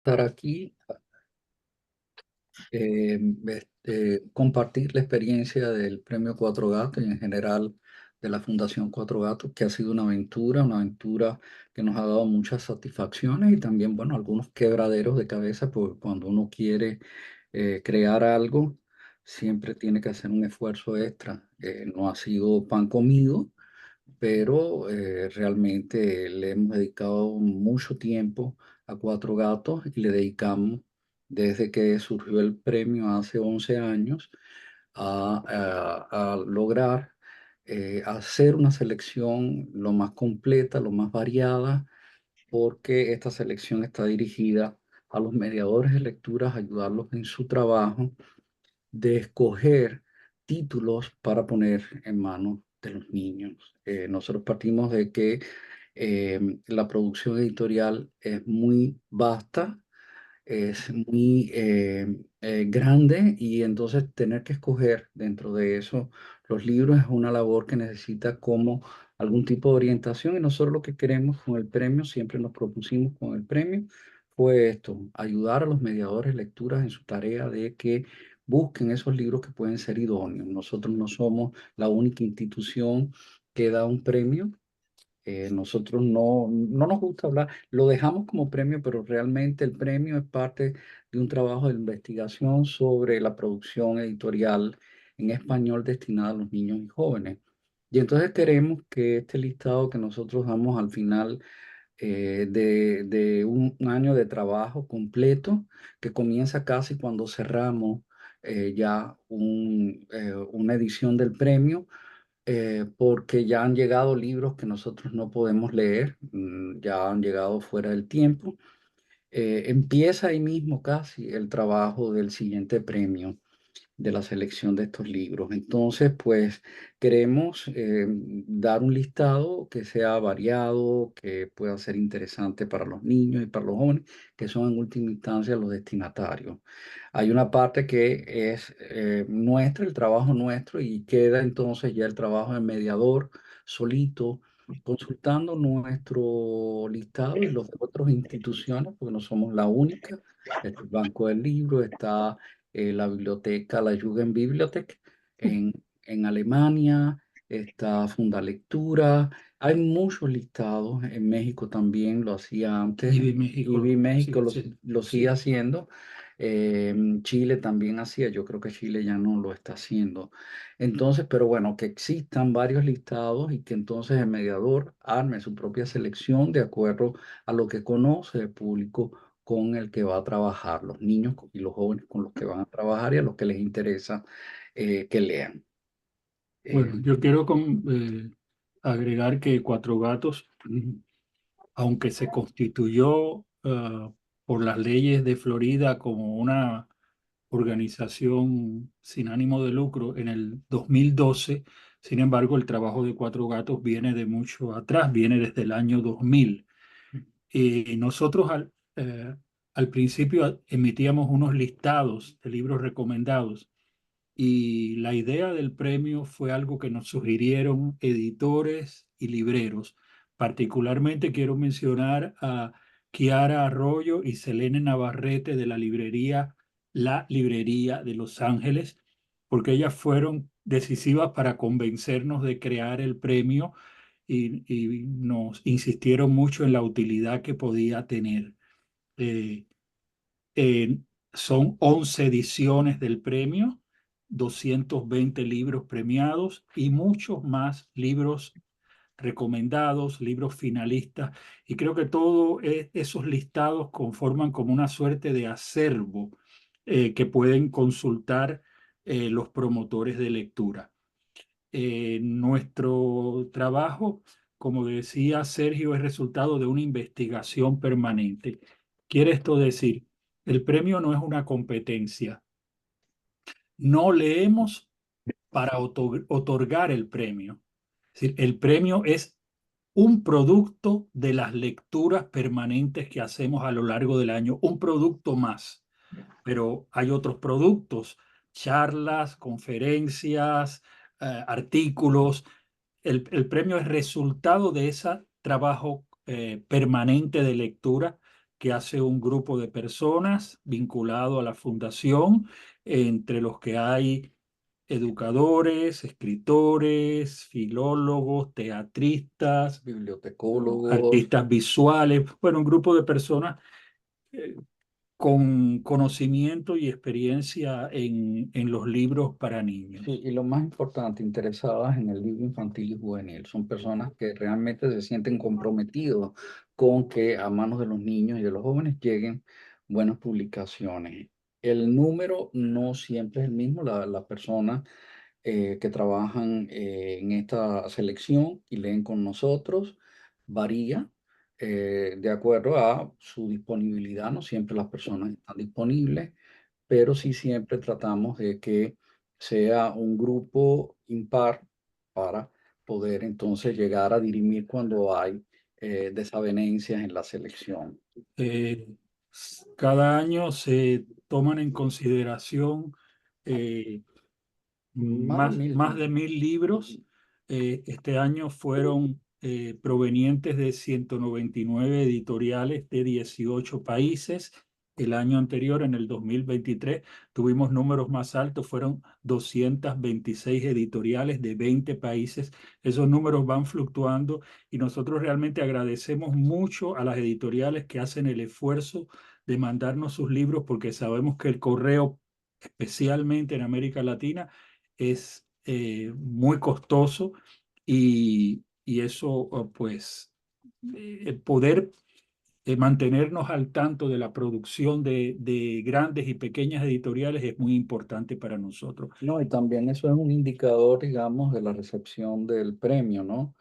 Estar aquí, compartir la experiencia del Premio Cuatro Gatos y en general de la Fundación Cuatro Gatos, que ha sido una aventura que nos ha dado muchas satisfacciones y también, bueno, algunos quebraderos de cabeza, porque cuando uno quiere crear algo, siempre tiene que hacer un esfuerzo extra. No ha sido pan comido, pero realmente le hemos dedicado mucho tiempo a Cuatro Gatos y le dedicamos desde que surgió el premio hace 11 años a lograr hacer una selección lo más completa, lo más variada, porque esta selección está dirigida a los mediadores de lecturas, ayudarlos en su trabajo de escoger títulos para poner en manos de los niños. Nosotros partimos de que la producción editorial es muy vasta, es muy grande y entonces tener que escoger dentro de eso los libros es una labor que necesita como algún tipo de orientación y nosotros lo que queremos con el premio, siempre nos propusimos con el premio, fue esto, ayudar a los mediadores de lecturas en su tarea de que busquen esos libros que pueden ser idóneos. Nosotros no somos la única institución que da un premio. Nosotros no nos gusta hablar, lo dejamos como premio, pero realmente el premio es parte de un trabajo de investigación sobre la producción editorial en español destinada a los niños y jóvenes. Y entonces queremos que este listado que nosotros damos al final de un año de trabajo completo, que comienza casi cuando cerramos ya una edición del premio, porque ya han llegado libros que nosotros no podemos leer, ya han llegado fuera del tiempo. Empieza ahí mismo casi el trabajo del siguiente premio de la selección de estos libros. Entonces, pues queremos dar un listado que sea variado, que pueda ser interesante para los niños y para los jóvenes, que son en última instancia los destinatarios. Hay una parte que es nuestra, el trabajo nuestro, y queda entonces ya el trabajo del mediador solito, consultando nuestro listado y los de otras instituciones, porque no somos la única. Está el Banco del Libro, está la biblioteca, la Jugendbibliothek en Alemania, está Fundalectura. Hay muchos listados, en México también lo hacía antes, Y y vi México México sigue siendo, lo sigue sí. haciendo. Chile también hacía, yo creo que Chile ya no lo está haciendo. Entonces, pero bueno, que existan varios listados y que entonces el mediador arme su propia selección de acuerdo a lo que conoce del público con el que va a trabajar, los niños y los jóvenes con los que van a trabajar y a los que les interesa que lean. Eh, Bueno, yo quiero agregar que Cuatro Gatos, aunque se constituyó por las leyes de Florida como una organización sin ánimo de lucro en el 2012, sin embargo, el trabajo de Cuatro Gatos viene de mucho atrás, viene desde el año 2000. Y nosotros al principio emitíamos unos listados de libros recomendados y la idea del premio fue algo que nos sugirieron editores y libreros. Particularmente quiero mencionar a Kiara Arroyo y Selene Navarrete de la librería La Librería de Los Ángeles, porque ellas fueron decisivas para convencernos de crear el premio y nos insistieron mucho en la utilidad que podía tener. Eh, eh, Son 11 ediciones del premio, 220 libros premiados y muchos más libros recomendados, libros finalistas. Y creo que todos esos listados conforman como una suerte de acervo que pueden consultar los promotores de lectura. Nuestro trabajo, como decía Sergio, es resultado de una investigación permanente. Quiere esto decir, el premio no es una competencia. No leemos para otorgar el premio. Es decir, el premio es un producto de las lecturas permanentes que hacemos a lo largo del año, un producto más. Pero hay otros productos, charlas, conferencias, artículos. El premio es resultado de ese trabajo permanente de lectura que hace un grupo de personas vinculado a la fundación, entre los que hay educadores, escritores, filólogos, teatristas, Bibliotecólogos. artistas visuales, bueno, un grupo de personas eh, con conocimiento y experiencia en los libros para Sí, niños. y lo más importante, interesadas en el libro infantil y juvenil. Son personas que realmente se sienten comprometidos con que a manos de los niños y de los jóvenes lleguen buenas publicaciones. El número no siempre es el mismo. Las personas que trabajan en esta selección y leen con nosotros varía de acuerdo a su disponibilidad. No siempre las personas están disponibles, pero sí siempre tratamos de que sea un grupo impar para poder entonces llegar a dirimir cuando hay desavenencias en la selección. Eh, Cada año se toman en consideración eh, Más de mil. más de 1000 libros. Este año fueron provenientes de 199 editoriales de 18 países. El año anterior, en el 2023, tuvimos números más altos, fueron 226 editoriales de 20 países. Esos números van fluctuando y nosotros realmente agradecemos mucho a las editoriales que hacen el esfuerzo de mandarnos sus libros, porque sabemos que el correo, especialmente en América Latina, es muy costoso, y eso, pues, poder mantenernos al tanto de la producción de grandes y pequeñas editoriales es muy importante para nosotros. No, y también eso es un indicador, digamos, de la recepción del premio, ¿no?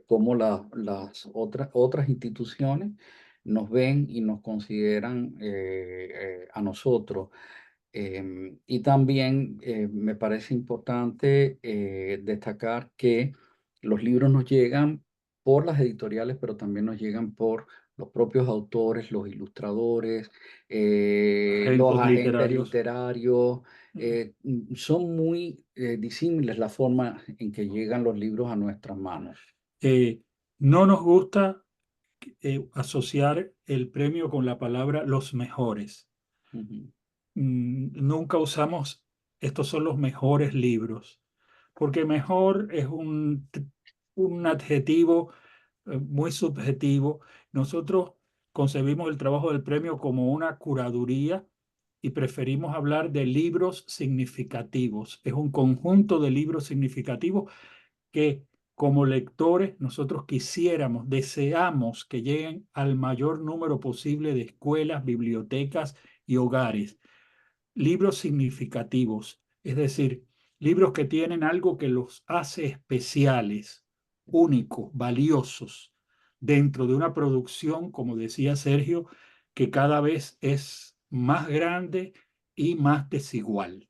Cómo las otras instituciones nos ven y nos consideran a nosotros. Y también me parece importante destacar que los libros nos llegan por las editoriales, pero también nos llegan por los propios autores, los ilustradores, los Agentes agentes literarios. literarios. Son muy disímiles la forma en que llegan los libros a nuestras manos. Eh, no nos gusta asociar el premio con la palabra los mejores. Ujú, Nunca usamos estos son los mejores libros, porque mejor es un adjetivo muy subjetivo. Nosotros concebimos el trabajo del premio como una curaduría y preferimos hablar de libros significativos. Es un conjunto de libros significativos que, como lectores, nosotros quisiéramos, deseamos que lleguen al mayor número posible de escuelas, bibliotecas y hogares. Libros significativos, es decir, libros que tienen algo que los hace especiales, únicos, valiosos, dentro de una producción, como decía Sergio, que cada vez es más grande y más desigual.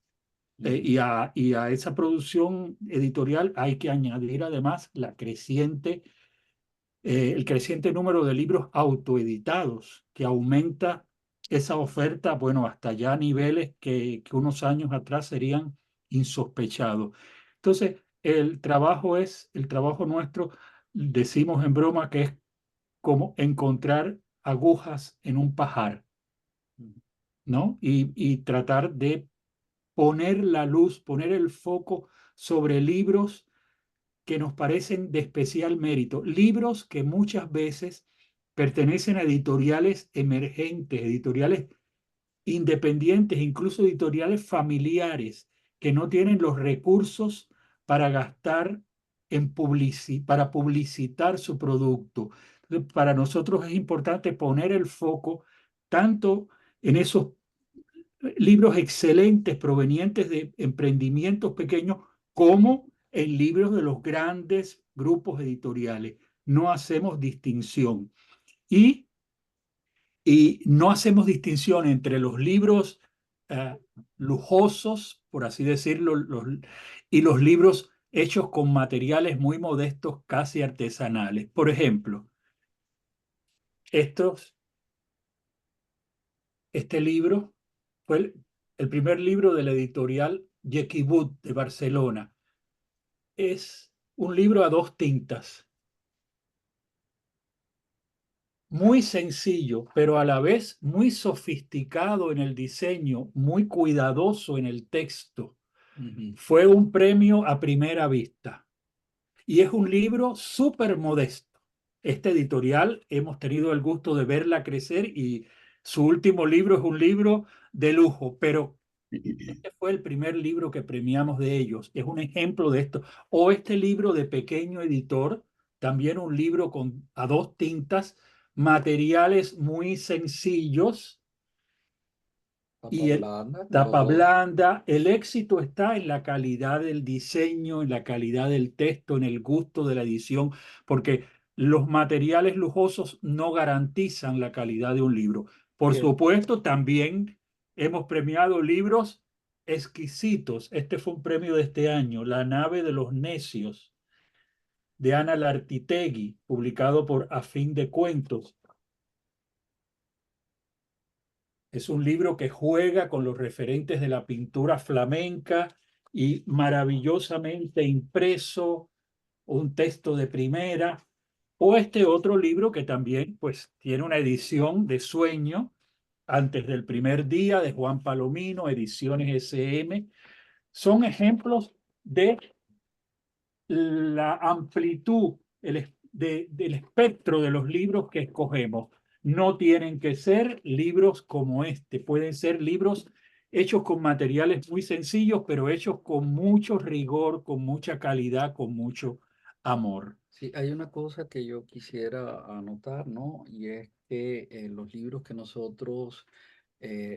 ujú. Y a esa producción editorial hay que añadir además el creciente número de libros autoeditados, que aumenta esa oferta, bueno, hasta ya a niveles que unos años atrás serían insospechados. Entonces, el trabajo nuestro, decimos en broma que es como encontrar agujas en un pajar, ¿no? Y tratar de poner la luz, poner el foco sobre libros que nos parecen de especial mérito, libros que muchas veces pertenecen a editoriales emergentes, editoriales independientes, incluso editoriales familiares, que no tienen los recursos para gastar para publicitar su producto. Entonces, para nosotros es importante poner el foco tanto en esos libros excelentes provenientes de emprendimientos pequeños como en libros de los grandes grupos editoriales. No hacemos distinción. Y, y no hacemos distinción entre los libros eh, lujosos, por así decirlo, y los libros hechos con materiales muy modestos, casi artesanales. Por ejemplo, estos, este libro fue el primer libro de la editorial Yequi Booth de Barcelona. Es un libro a dos tintas. muy sencillo, pero a la vez muy sofisticado en el diseño, muy cuidadoso en el texto. Ujú. Fue un premio a primera vista y es un libro súper modesto. Este editorial hemos tenido el gusto de verla crecer y su último libro es un libro de lujo, pero este fue el primer libro que premiamos de ellos. Es un ejemplo de esto. O este libro de pequeño editor, también un libro a dos tintas, materiales muy sencillos Papa y blanda, los tapa dos. blanda. El éxito está en la calidad del diseño, en la calidad del texto, en el gusto de la edición, porque los materiales lujosos no garantizan la calidad de un libro. Por Sí, supuesto, también hemos premiado libros exquisitos. Este fue un premio de este año, La nave de los necios, de Ana Lartitegui, publicado por A Fin de Cuentos. Es un libro que juega con los referentes de la pintura flamenca y maravillosamente impreso, un texto de primera. O este otro libro que también pues tiene una edición de sueño antes del primer día de Juan Palomino, Ediciones SM. Son ejemplos de la amplitud del espectro de los libros que escogemos. No tienen que ser libros como este, pueden ser libros hechos con materiales muy sencillos, pero hechos con mucho rigor, con mucha calidad, con mucho amor. Sí, hay una cosa que yo quisiera anotar, ¿no? Y es que los libros que nosotros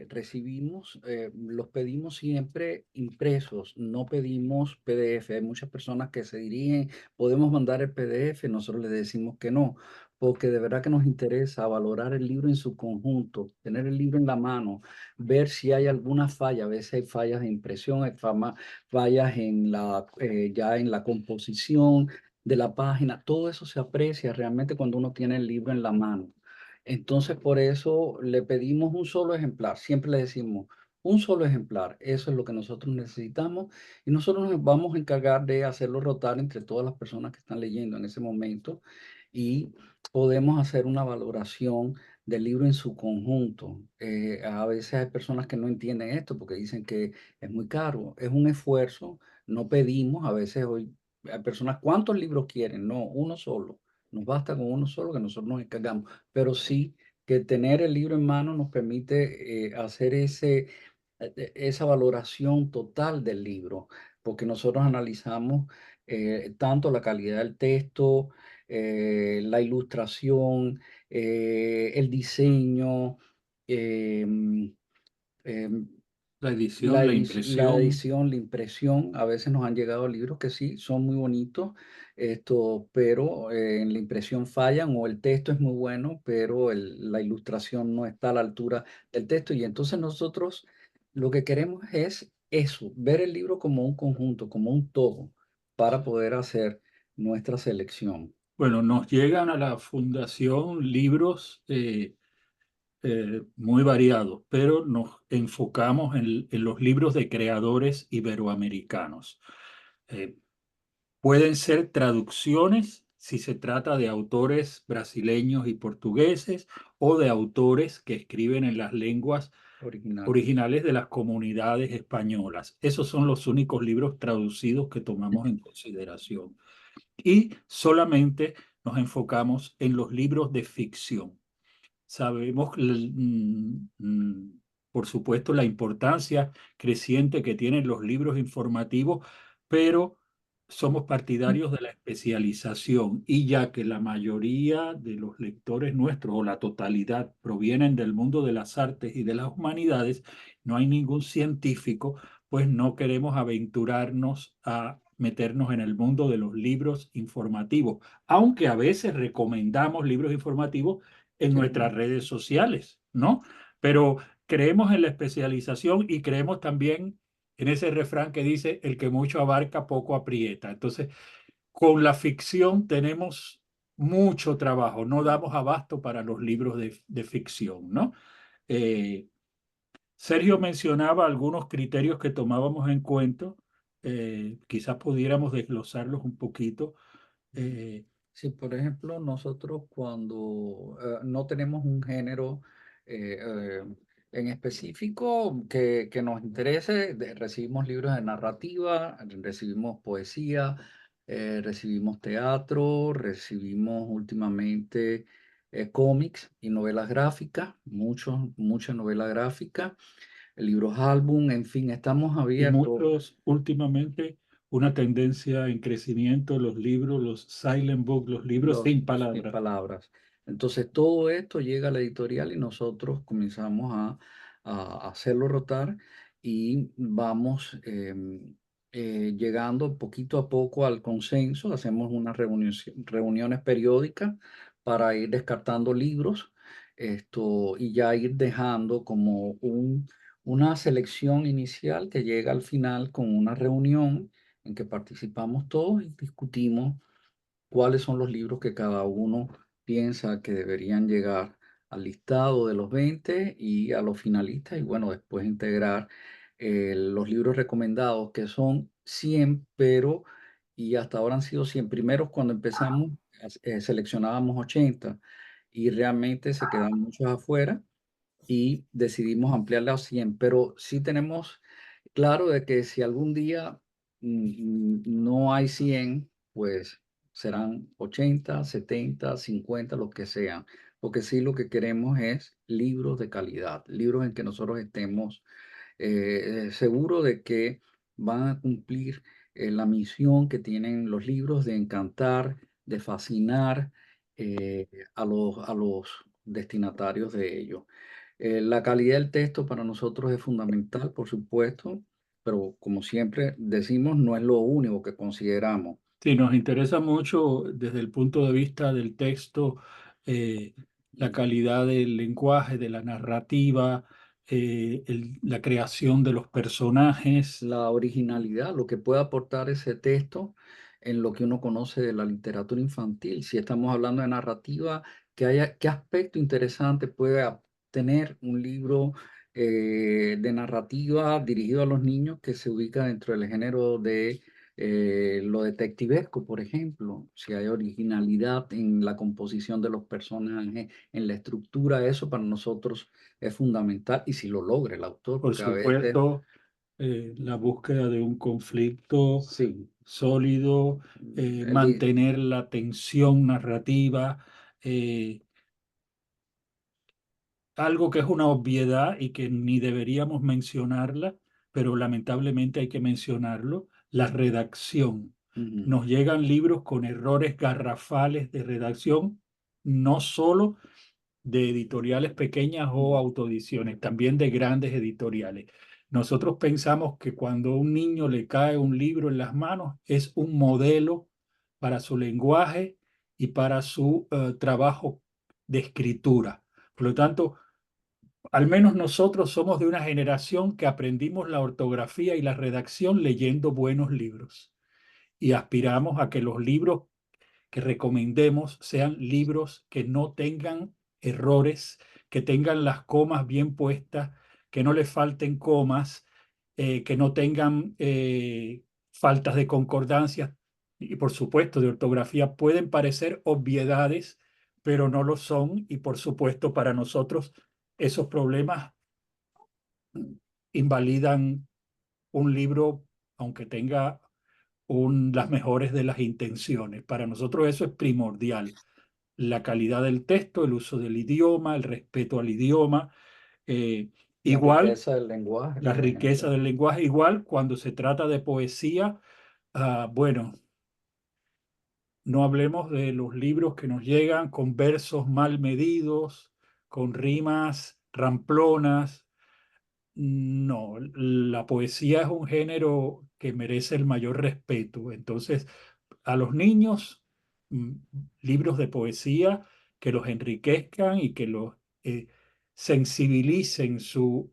recibimos, los pedimos siempre impresos, no pedimos PDF. Hay muchas personas que se dirigen, podemos mandar el PDF, nosotros les decimos que no, porque de verdad que nos interesa valorar el libro en su conjunto, tener el libro en la mano, ver si hay alguna falla. A veces hay fallas de impresión, hay fallas en ya en la composición de la página. Todo eso se aprecia realmente cuando uno tiene el libro en la mano. Entonces, por eso le pedimos un solo ejemplar. Siempre le decimos un solo ejemplar. Eso es lo que nosotros necesitamos y nosotros nos vamos a encargar de hacerlo rotar entre todas las personas que están leyendo en ese momento y podemos hacer una valoración del libro en su conjunto. A veces hay personas que no entienden esto porque dicen que es muy caro. Es un esfuerzo. No pedimos, a veces hoy hay personas, ¿cuántos libros quieren? No, uno solo. Nos basta con uno solo que nosotros nos encargamos. Pero sí que tener el libro en mano nos permite hacer esa valoración total del libro, porque nosotros analizamos tanto la calidad del texto, la ilustración, el diseño, em, em, La edición, la la impresión. edición, la impresión. A veces nos han llegado libros que sí, son muy bonitos, pero en la impresión fallan o el texto es muy bueno, pero la ilustración no está a la altura del texto. Y entonces nosotros lo que queremos es eso, ver el libro como un conjunto, como un todo, para poder hacer nuestra selección. Bueno, nos llegan a la fundación libros muy variados, pero nos enfocamos en los libros de creadores iberoamericanos. Eh, Pueden ser traducciones si se trata de autores brasileños y portugueses o de autores que escriben en las lenguas Originales. originales de las comunidades españolas. Esos son los únicos libros traducidos que tomamos en consideración. Y solamente nos enfocamos en los libros de ficción. Sabemos, por supuesto, la importancia creciente que tienen los libros informativos, pero somos partidarios de la especialización y ya que la mayoría de los lectores nuestros o la totalidad provienen del mundo de las artes y de las humanidades, no hay ningún científico, pues no queremos aventurarnos a meternos en el mundo de los libros informativos, aunque a veces recomendamos libros informativos en nuestras Sí. redes sociales, ¿no? Pero creemos en la especialización y creemos también en ese refrán que dice, el que mucho abarca, poco aprieta. Entonces, con la ficción tenemos mucho trabajo, no damos abasto para los libros de ficción, ¿no? Eh, Sergio mencionaba algunos criterios que tomábamos en cuenta, quizás pudiéramos desglosarlos un poquito. Eh, Sí, por ejemplo, nosotros cuando no tenemos un género en específico que nos interese, recibimos libros de narrativa, recibimos poesía, recibimos teatro, recibimos últimamente cómics y novelas gráficas, mucha novela gráfica, libros álbum, en fin, estamos Y abiertos. muchos últimamente una tendencia en crecimiento, los libros, los silent book, los libros Los sin sin palabras. palabras. Entonces todo esto llega a la editorial y nosotros comenzamos a hacerlo rotar y vamos llegando poquito a poco al consenso. Hacemos unas reuniones periódicas para ir descartando libros y ya ir dejando como una selección inicial que llega al final con una reunión en que participamos todos y discutimos cuáles son los libros que cada uno piensa que deberían llegar al listado de los 20 y a los finalistas y bueno, después integrar los libros recomendados que son 100 pero y hasta ahora han sido 100 primeros cuando empezamos, seleccionábamos 80 y realmente se quedan muchos afuera y decidimos ampliarla a 100, pero sí tenemos claro de que si algún día no hay 100, pues serán 80, 70, 50, los que sean, porque sí lo que queremos es libros de calidad, libros en que nosotros estemos seguros de que van a cumplir la misión que tienen los libros de encantar, de fascinar a los destinatarios de ellos. La calidad del texto para nosotros es fundamental, por supuesto, pero como siempre decimos, no es lo único que consideramos. Sí, nos interesa mucho desde el punto de vista del texto, eh, la calidad del lenguaje, de la narrativa, la creación de los personajes. La originalidad, lo que puede aportar ese texto en lo que uno conoce de la literatura infantil. Si estamos hablando de narrativa, qué aspecto interesante puede tener un libro de narrativa dirigido a los niños que se ubica dentro del género de lo detectivesco, por ejemplo. Si hay originalidad en la composición de los personajes, en la estructura, eso para nosotros es fundamental y si lo logra el autor, Por porque a veces supuesto, la búsqueda de un conflicto sí. sólido, El di- mantener la tensión narrativa, eh, algo que es una obviedad y que ni deberíamos mencionarla, pero lamentablemente hay que mencionarlo, la redacción. Ujú, Nos llegan libros con errores garrafales de redacción, no solo de editoriales pequeñas o ujú, autoediciones, también de grandes editoriales. Nosotros pensamos que cuando a un niño le cae un libro en las manos es un modelo para su lenguaje y para su trabajo de escritura. Por lo tanto, al menos nosotros somos de una generación que aprendimos la ortografía y la redacción leyendo buenos libros y aspiramos a que los libros que recomendemos sean libros que no tengan errores, que tengan las comas bien puestas, que no les falten comas, que no tengan faltas de concordancia y por supuesto de ortografía. Pueden parecer obviedades, pero no lo son y por supuesto para nosotros esos problemas invalidan un libro aunque tenga las mejores de las intenciones. Para nosotros eso es primordial. La calidad del texto, el uso del idioma, el respeto al idioma, eh, la igual riqueza del lenguaje, la por riqueza ejemplo. del lenguaje, igual cuando se trata de poesía, bueno, no hablemos de los libros que nos llegan con versos mal medidos, con rimas ramplonas. No, la poesía es un género que merece el mayor respeto. Entonces, a los niños, mm, libros de poesía que los enriquezcan y que los sensibilicen su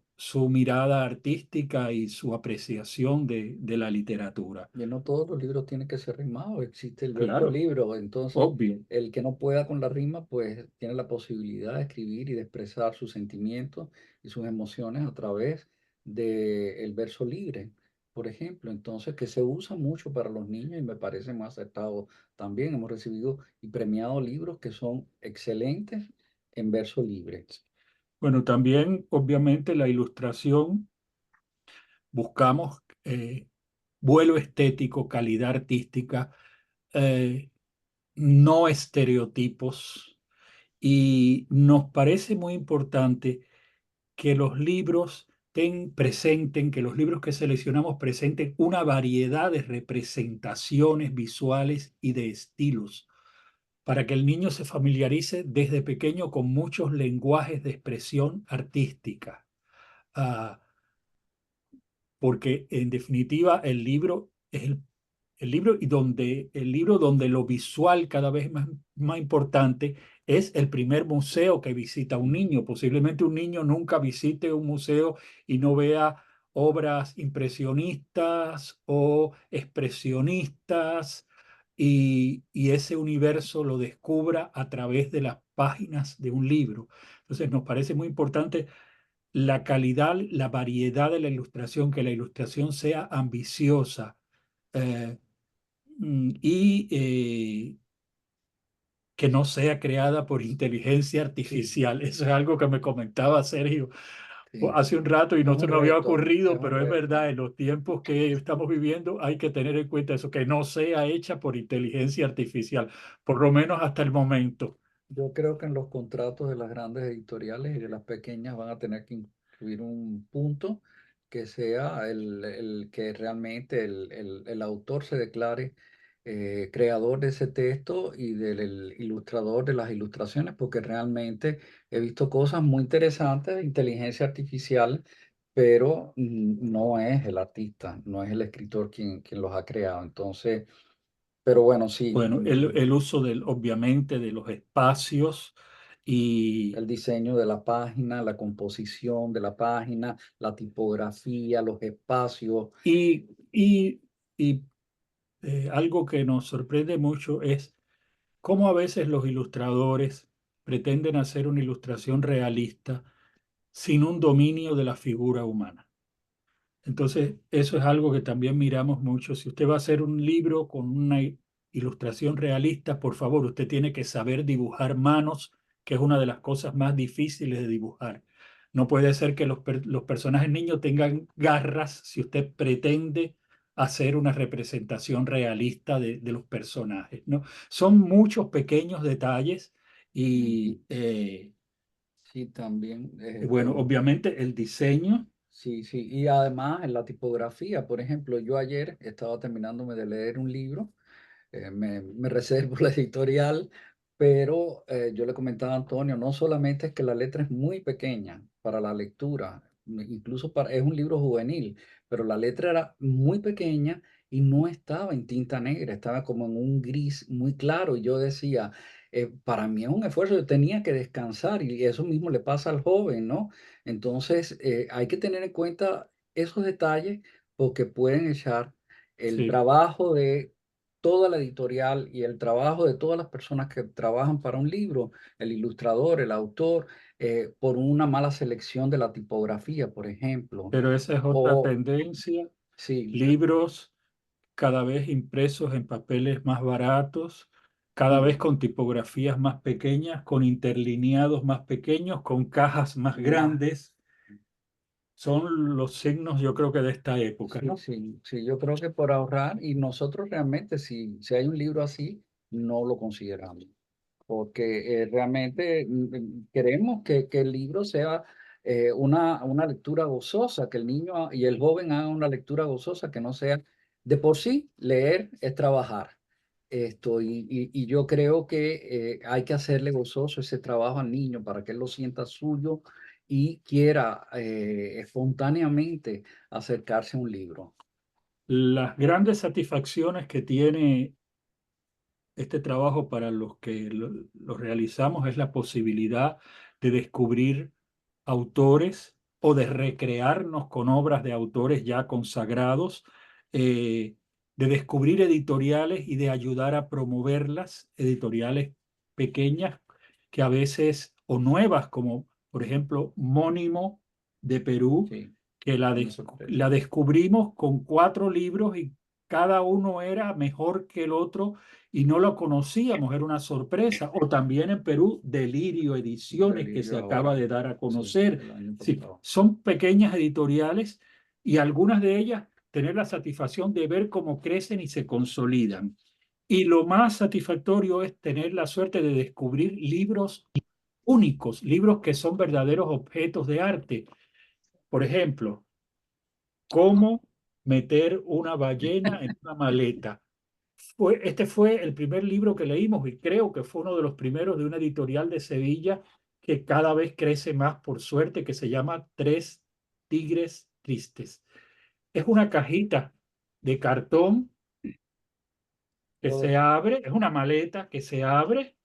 mirada artística y su apreciación de la literatura. Y no todos los libros tienen que ser rimados, existe el verso Claro, libro, entonces obvio. el que no pueda con la rima, pues tiene la posibilidad de escribir y de expresar sus sentimientos y sus emociones a través del verso libre. por ejemplo, entonces que se usa mucho para los niños y me parece más acertado también. Hemos recibido y premiado libros que son excelentes en verso libre. Bueno, también obviamente la ilustración, buscamos vuelo estético, calidad artística, eh, no estereotipos, y nos parece muy importante que los libros presenten, que los libros que seleccionamos presenten una variedad de representaciones visuales y de estilos, para que el niño se familiarice desde pequeño con muchos lenguajes de expresión artística. Ah, porque en definitiva el libro es el libro y el libro donde lo visual cada vez más importante es el primer museo que visita un niño. Posiblemente un niño nunca visite un museo y no vea obras impresionistas o expresionistas, y ese universo lo descubra a través de las páginas de un libro. Entonces nos parece muy importante la calidad, la variedad de la ilustración, que la ilustración sea ambiciosa, eh, y que no sea creada por inteligencia Sí, artificial. Eso es algo que me comentaba Sergio sí, hace un rato y es no se un nos había reto, es ocurrido, un pero es reto. verdad, en los tiempos que estamos viviendo hay que tener en cuenta eso, que no sea hecha por inteligencia artificial, por lo menos hasta el momento. Yo creo que en los contratos de las grandes editoriales y de las pequeñas van a tener que incluir un punto que sea el que realmente el autor se declare creador de ese texto y del el ilustrador de las ilustraciones, porque realmente he visto cosas muy interesantes de inteligencia artificial, pero no es el artista, no es el escritor quien los ha creado. Entonces, pero bueno, sí. Bueno, el uso obviamente de los espacios y, El diseño de la página, la composición de la página, la tipografía, los espacios. y, y, y algo que nos sorprende mucho es cómo a veces los ilustradores pretenden hacer una ilustración realista sin un dominio de la figura humana. Entonces, eso es algo que también miramos mucho. Si usted va a hacer un libro con una ilustración realista, por favor, usted tiene que saber dibujar manos, que es una de las cosas más difíciles de dibujar. No puede ser que los personajes niños tengan garras si usted pretende hacer una representación realista de los personajes, ¿no? Son muchos pequeños detalles Ujú. y, Sí, también. bueno, obviamente el diseño. Sí, sí. Y además en la tipografía, por ejemplo, yo ayer estaba terminándome de leer un libro, me reservo la editorial, pero yo le comentaba a Antonio, no solamente es que la letra es muy pequeña para la lectura, incluso es un libro juvenil, pero la letra era muy pequeña y no estaba en tinta negra, estaba como en un gris muy claro. Y yo decía, para mí es un esfuerzo, yo tenía que descansar y eso mismo le pasa al joven, ¿no? Entonces, hay que tener en cuenta esos detalles porque pueden echar el Sí. trabajo de toda la editorial y el trabajo de todas las personas que trabajan para un libro, el ilustrador, el autor, por una mala selección de la tipografía, por ejemplo. Pero esa es otra O tendencia. sí, Libros cada vez impresos en papeles más baratos, cada vez sí, con tipografías más pequeñas, con interlineados más pequeños, con cajas más más. grandes. Son los signos, yo creo que de esta época, Sí, ¿no? sí, sí, yo creo que por ahorrar y nosotros realmente, si hay un libro así, no lo consideramos. Porque realmente queremos que el libro sea una lectura gozosa, que el niño y el joven hagan una lectura gozosa, que no sea de por sí leer es trabajar. Y yo creo que hay que hacerle gozoso ese trabajo al niño para que él lo sienta suyo y quiera espontáneamente acercarse a un libro. Las grandes satisfacciones que tiene este trabajo para los que lo realizamos es la posibilidad de descubrir autores o de recrearnos con obras de autores ya consagrados, eh, de descubrir editoriales y de ayudar a promoverlas, editoriales pequeñas que a veces, o nuevas, como por ejemplo Mónimo de Perú, Sí, que Una sorpresa. la descubrimos con 4 libros y cada uno era mejor que el otro y no lo conocíamos, era una sorpresa. O también en Perú, Delirio Ediciones, que se Delirio acaba ahora, de dar a sí, conocer. el año Sí, pasado. son pequeñas editoriales y algunas de ellas tener la satisfacción de ver cómo crecen y se consolidan. Y lo más satisfactorio es tener la suerte de descubrir libros únicos, libros que son verdaderos objetos de arte. Por ejemplo, cómo meter una ballena en una maleta. Este fue el primer libro que leímos y creo que fue uno de los primeros de una editorial de Sevilla que cada vez crece más, por suerte, que se llama Tres Tigres Tristes. Es una cajita de cartón que Todo se abre, es una maleta que se abre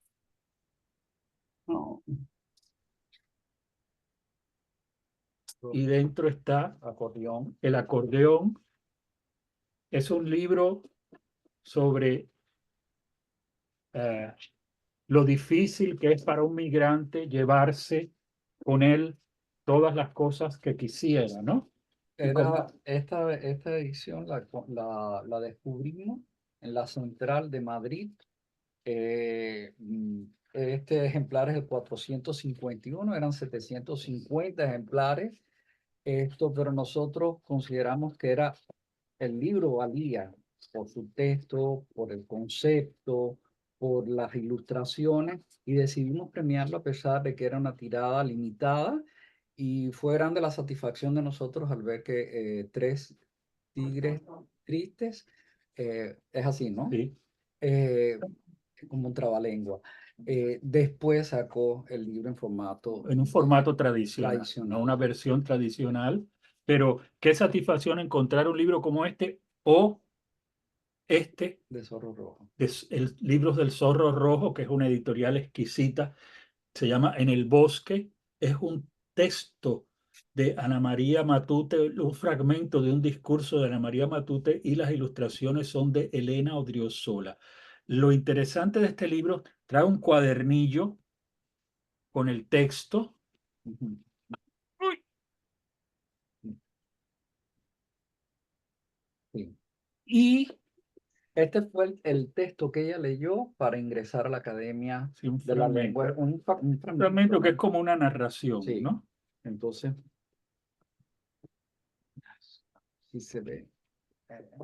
no, y dentro está acordeón. el acordeón. Es un libro sobre eh, lo difícil que es para un migrante llevarse con él todas las cosas que quisiera, ¿no? Y como, Esta edición la descubrimos en la central de Madrid. Este ejemplar es el 451, eran 750 ejemplares. Pero nosotros consideramos que era el libro valía por su texto, por el concepto, por las ilustraciones y decidimos premiarlo a pesar de que era una tirada limitada y fue grande la satisfacción de nosotros al ver que Tres Tigres Tristes es así, ¿no? sí, Eh, como un trabalengua. Después sacó el libro en formato en un formato tradicional, no tradicional una versión tradicional, pero qué satisfacción encontrar un libro como este o este, de Zorro Rojo. el Libros del Zorro Rojo, que es una editorial exquisita, se llama En el Bosque, es un texto de Ana María Matute, un fragmento de un discurso de Ana María Matute y las ilustraciones son de Elena Odriozola. Lo interesante de este libro, trae un cuadernillo con el texto. Ujú. Sí. Y Este fue el texto que ella leyó para ingresar a la Academia sí, un de la fragmento, Lengua. Un fragmento, fragmento que es ¿no? como una narración, Sí. ¿no? Entonces, sí se ve.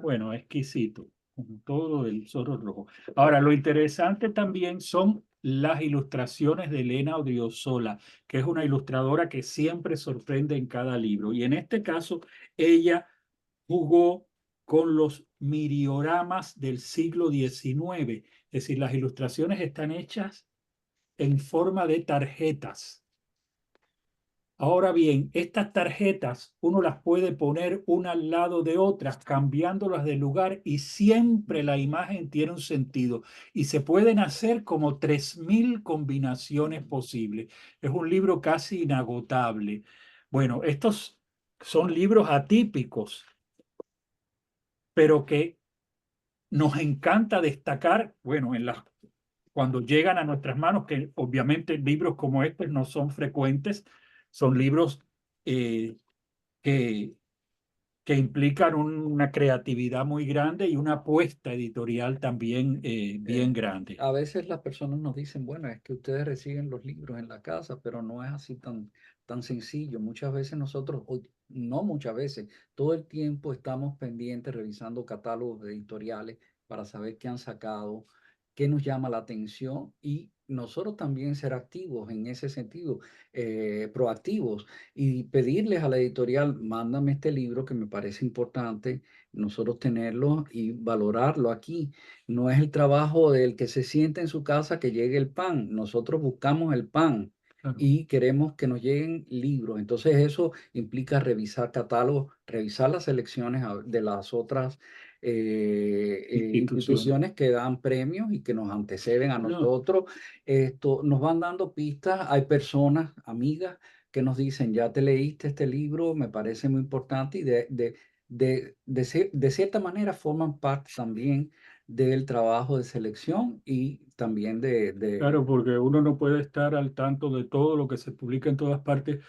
Bueno, exquisito, como todo el Zorro Rojo. Ahora, lo interesante también son las ilustraciones de Elena Odriozola, que es una ilustradora que siempre sorprende en cada libro. Y en este caso, ella jugó con los mirioramas del siglo XIX. Es decir, las ilustraciones están hechas en forma de tarjetas. Ahora bien, estas tarjetas uno las puede poner una al lado de otras, cambiándolas de lugar y siempre la imagen tiene un sentido y se pueden hacer como 3000 combinaciones posibles. Es un libro casi inagotable. Bueno, estos son libros atípicos, pero que nos encanta destacar, bueno, cuando llegan a nuestras manos, que obviamente libros como estos no son frecuentes, son libros eh, que, que implican una creatividad muy grande y una apuesta editorial también bien Eh, grande. a veces las personas nos dicen, bueno, es que ustedes reciben los libros en la casa, pero no es así tan sencillo. Muchas veces nosotros, o no muchas veces, todo el tiempo estamos pendientes revisando catálogos editoriales para saber qué han sacado, qué nos llama la atención y nosotros también ser activos en ese sentido, proactivos y pedirles a la editorial, mándame este libro que me parece importante, nosotros tenerlo y valorarlo aquí. No es el trabajo del que se siente en su casa que llegue el pan. Nosotros buscamos el pan Claro. y queremos que nos lleguen libros. Entonces eso implica revisar catálogos, revisar las selecciones de las otras Institución. instituciones que dan premios y que nos anteceden a No, nosotros. Esto nos van dando pistas. Hay personas, amigas, que nos dicen, ya te leíste este libro, me parece muy importante y de cierta manera forman parte también del trabajo de selección y también claro, porque uno no puede estar al tanto de todo lo que se publica en todas partes,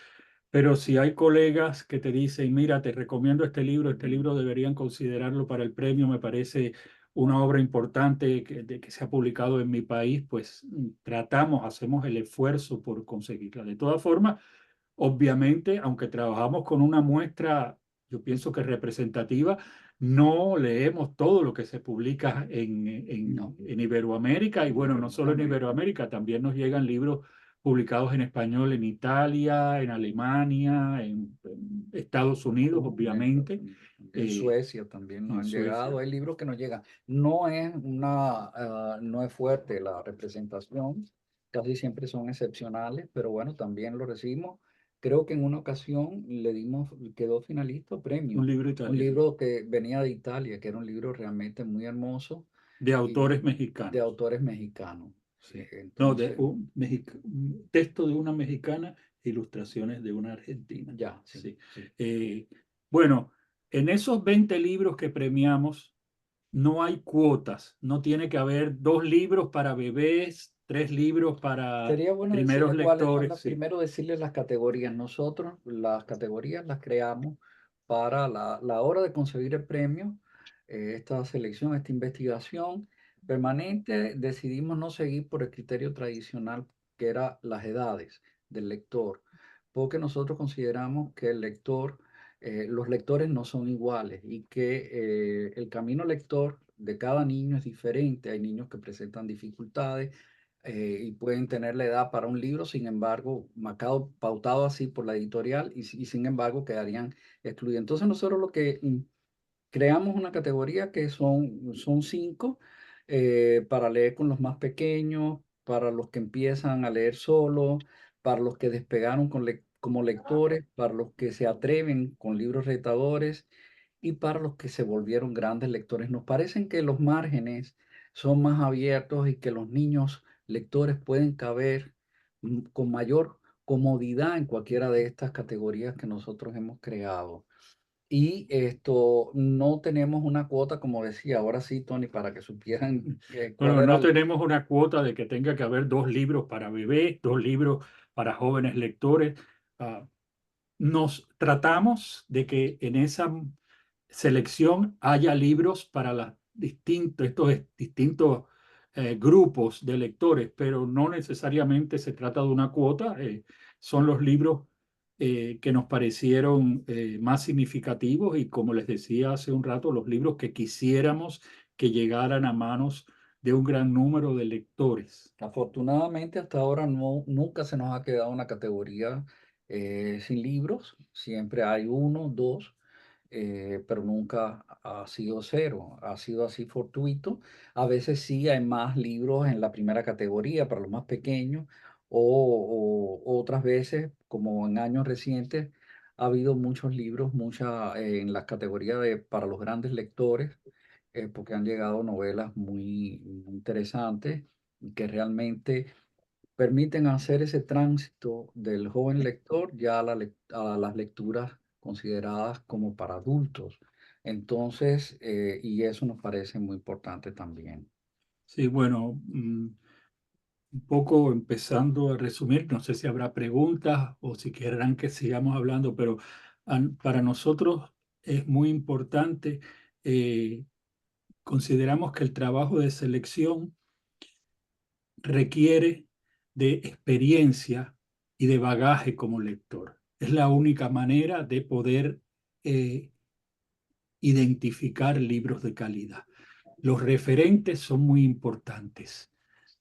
Pero si hay colegas que te dicen, mira, te recomiendo este libro deberían considerarlo para el premio, me parece una obra importante que se ha publicado en mi país, pues tratamos, hacemos el esfuerzo por conseguirla. De todas formas, obviamente, aunque trabajamos con una muestra, yo pienso que representativa, no leemos todo lo que se publica No, en Iberoamérica y bueno, no solo en Iberoamérica, también nos llegan libros publicados en español en Italia, en Alemania, en Estados Unidos, obviamente, en Suecia también nos en han Suecia. llegado, hay libros que nos llegan. No es no es fuerte la representación, casi siempre son excepcionales, pero bueno, también lo recibimos. Creo que en una ocasión le dimos, quedó finalista o Un premio, libro un italiano, libro que venía de Italia, que era un libro realmente muy hermoso de y autores de mexicanos. autores mexicanos. Sí. No, de Entonces, un texto de una mexicana, ilustraciones de una argentina. ya, sí, Sí. sí. Eh, bueno, en esos 20 libros que premiamos, no hay cuotas. No tiene que haber 2 libros para bebés, 3 libros para Sería bueno primeros decirle cuáles son lectores. las, Sí. primero decirle las categorías. Nosotros las categorías las creamos para la hora de conseguir el premio, esta selección, esta investigación permanente. Decidimos no seguir por el criterio tradicional que era las edades del lector, porque nosotros consideramos que el lector, los lectores no son iguales y que el camino lector de cada niño es diferente. Hay niños que presentan dificultades y pueden tener la edad para un libro, sin embargo, marcado, pautado así por la editorial y sin embargo quedarían excluidos. Entonces nosotros lo que creamos una categoría que son cinco para leer con los más pequeños, para los que empiezan a leer solo, para los que despegaron como lectores, para los que se atreven con libros retadores y para los que se volvieron grandes lectores. Nos parecen que los márgenes son más abiertos y que los niños lectores pueden caber con mayor comodidad en cualquiera de estas categorías que nosotros hemos creado. Y esto, no tenemos una cuota, como decía, ahora sí, Tony, para que supieran cuál Bueno, era no el... tenemos una cuota de que tenga que haber 2 libros para bebés, 2 libros para jóvenes lectores. Ah, nos tratamos de que en esa selección haya libros para estos distintos grupos de lectores, pero no necesariamente se trata de una cuota. Son los libros que nos parecieron más significativos y, como les decía hace un rato, los libros que quisiéramos que llegaran a manos de un gran número de lectores. Afortunadamente, hasta ahora nunca se nos ha quedado una categoría sin libros. Siempre hay uno, dos, pero nunca ha sido cero. Ha sido así fortuito. A veces sí hay más libros en la primera categoría para los más pequeños, o otras veces, como en años recientes, ha habido muchos libros, en la categoría para los grandes lectores, porque han llegado novelas muy interesantes y que realmente permiten hacer ese tránsito del joven lector ya a las lecturas consideradas como para adultos. Entonces, y eso nos parece muy importante también. Sí, bueno, un poco empezando a resumir, no sé si habrá preguntas o si querrán que sigamos hablando, pero para nosotros es muy importante. eh, Consideramos que el trabajo de selección requiere de experiencia y de bagaje como lector. Es la única manera de poder eh, identificar libros de calidad. Los referentes son muy importantes.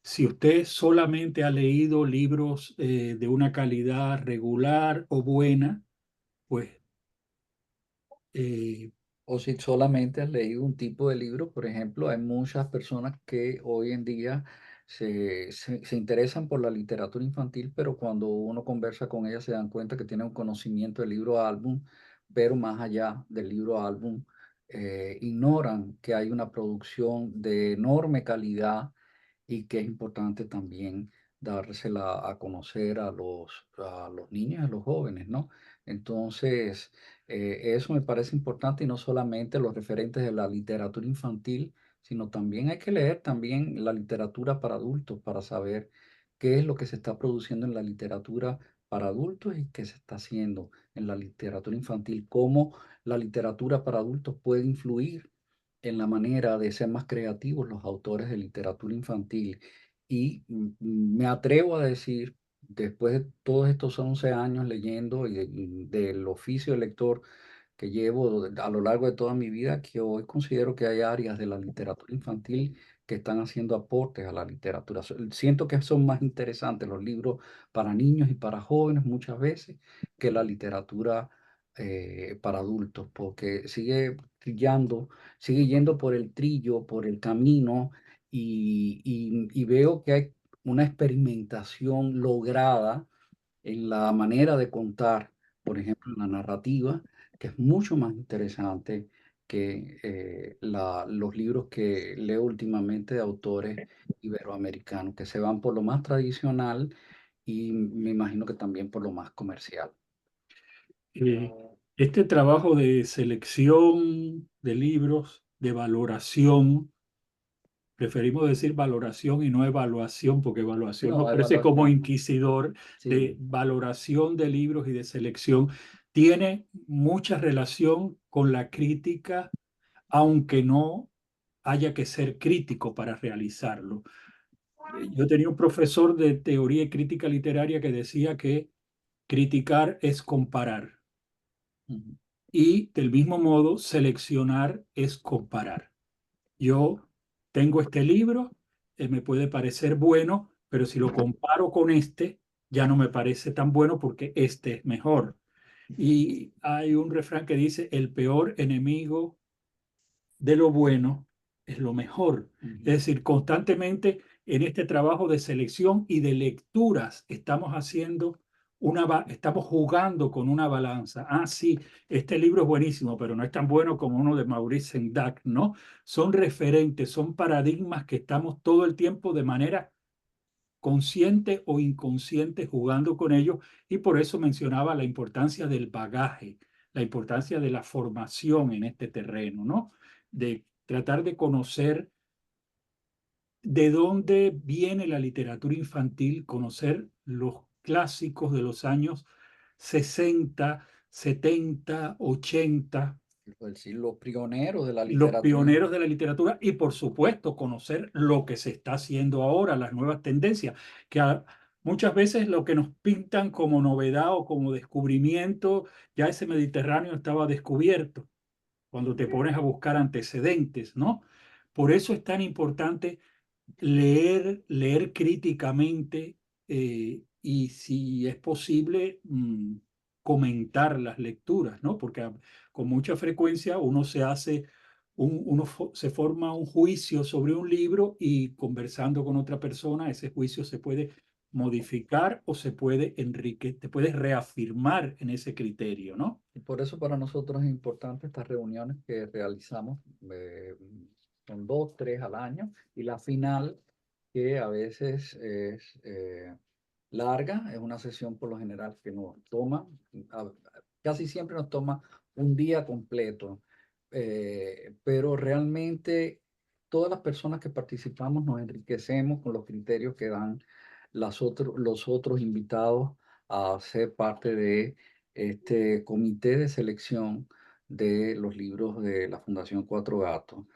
Si usted solamente ha leído libros de una calidad regular o buena, pues eh, O si solamente has leído un tipo de libro, por ejemplo, hay muchas personas que hoy en día se interesan por la literatura infantil, pero cuando uno conversa con ellas se dan cuenta que tienen un conocimiento del libro álbum, pero más allá del libro álbum, ignoran que hay una producción de enorme calidad y que es importante también dársela a conocer a los niños y a los jóvenes, ¿no? Entonces, eso me parece importante y no solamente los referentes de la literatura infantil, sino también hay que leer también la literatura para adultos para saber qué es lo que se está produciendo en la literatura para adultos y qué se está haciendo en la literatura infantil, cómo la literatura para adultos puede influir en la manera de ser más creativos los autores de literatura infantil. Y me atrevo a decir, después de todos estos 11 años leyendo del oficio de lector que llevo a lo largo de toda mi vida, que hoy considero que hay áreas de la literatura infantil que están haciendo aportes a la literatura. Siento que son más interesantes los libros para niños y para jóvenes muchas veces que la literatura para adultos, porque sigue yendo por el trillo, por el camino, y veo que hay una experimentación lograda en la manera de contar, por ejemplo, en la narrativa, que es mucho más interesante que los libros que leo últimamente de autores iberoamericanos, que se van por lo más tradicional y me imagino que también por lo más comercial. Eh, este trabajo de selección de libros, de valoración, preferimos decir valoración y no evaluación, porque evaluación No, nos parece como evaluación. inquisidor, de Sí. valoración de libros y de selección, tiene mucha relación con la crítica, aunque no haya que ser crítico para realizarlo. Yo tenía un profesor de teoría y crítica literaria que decía que criticar es comparar Ujú, y del mismo modo seleccionar es comparar. Yo tengo este libro, me puede parecer bueno, pero si lo comparo con este, ya no me parece tan bueno porque este es mejor. Y hay un refrán que dice, el peor enemigo de lo bueno es lo mejor. ujú. Es decir, constantemente en este trabajo de selección y de lecturas estamos haciendo estamos jugando con una balanza. Ah, sí, este libro es buenísimo, pero no es tan bueno como uno de Maurice Sendak, ¿no? Son referentes, son paradigmas que estamos todo el tiempo de manera consciente o inconsciente jugando con ellos, y por eso mencionaba la importancia del bagaje, la importancia de la formación en este terreno, ¿no? De tratar de conocer de dónde viene la literatura infantil, conocer los clásicos de los años 60, 70, 80, Es decir, los pioneros de la los literatura. pioneros de la literatura, y por supuesto conocer lo que se está haciendo ahora, las nuevas tendencias, que muchas veces lo que nos pintan como novedad o como descubrimiento, ya ese Mediterráneo estaba descubierto cuando te pones a buscar antecedentes, ¿no? Por eso es tan importante leer críticamente, y si es posible, comentar las lecturas, ¿no? Porque con mucha frecuencia uno se hace, se forma un juicio sobre un libro y conversando con otra persona, ese juicio se puede modificar o se puede te puedes reafirmar en ese criterio, ¿no? Y por eso para nosotros es importante estas reuniones que realizamos, son dos, tres al año, y la final, que a veces es larga, es una sesión por lo general que nos toma, a- casi siempre nos toma un día completo, pero realmente todas las personas que participamos nos enriquecemos con los criterios que dan los otros invitados a ser parte de este comité de selección de los libros de la Fundación Cuatro Gatos.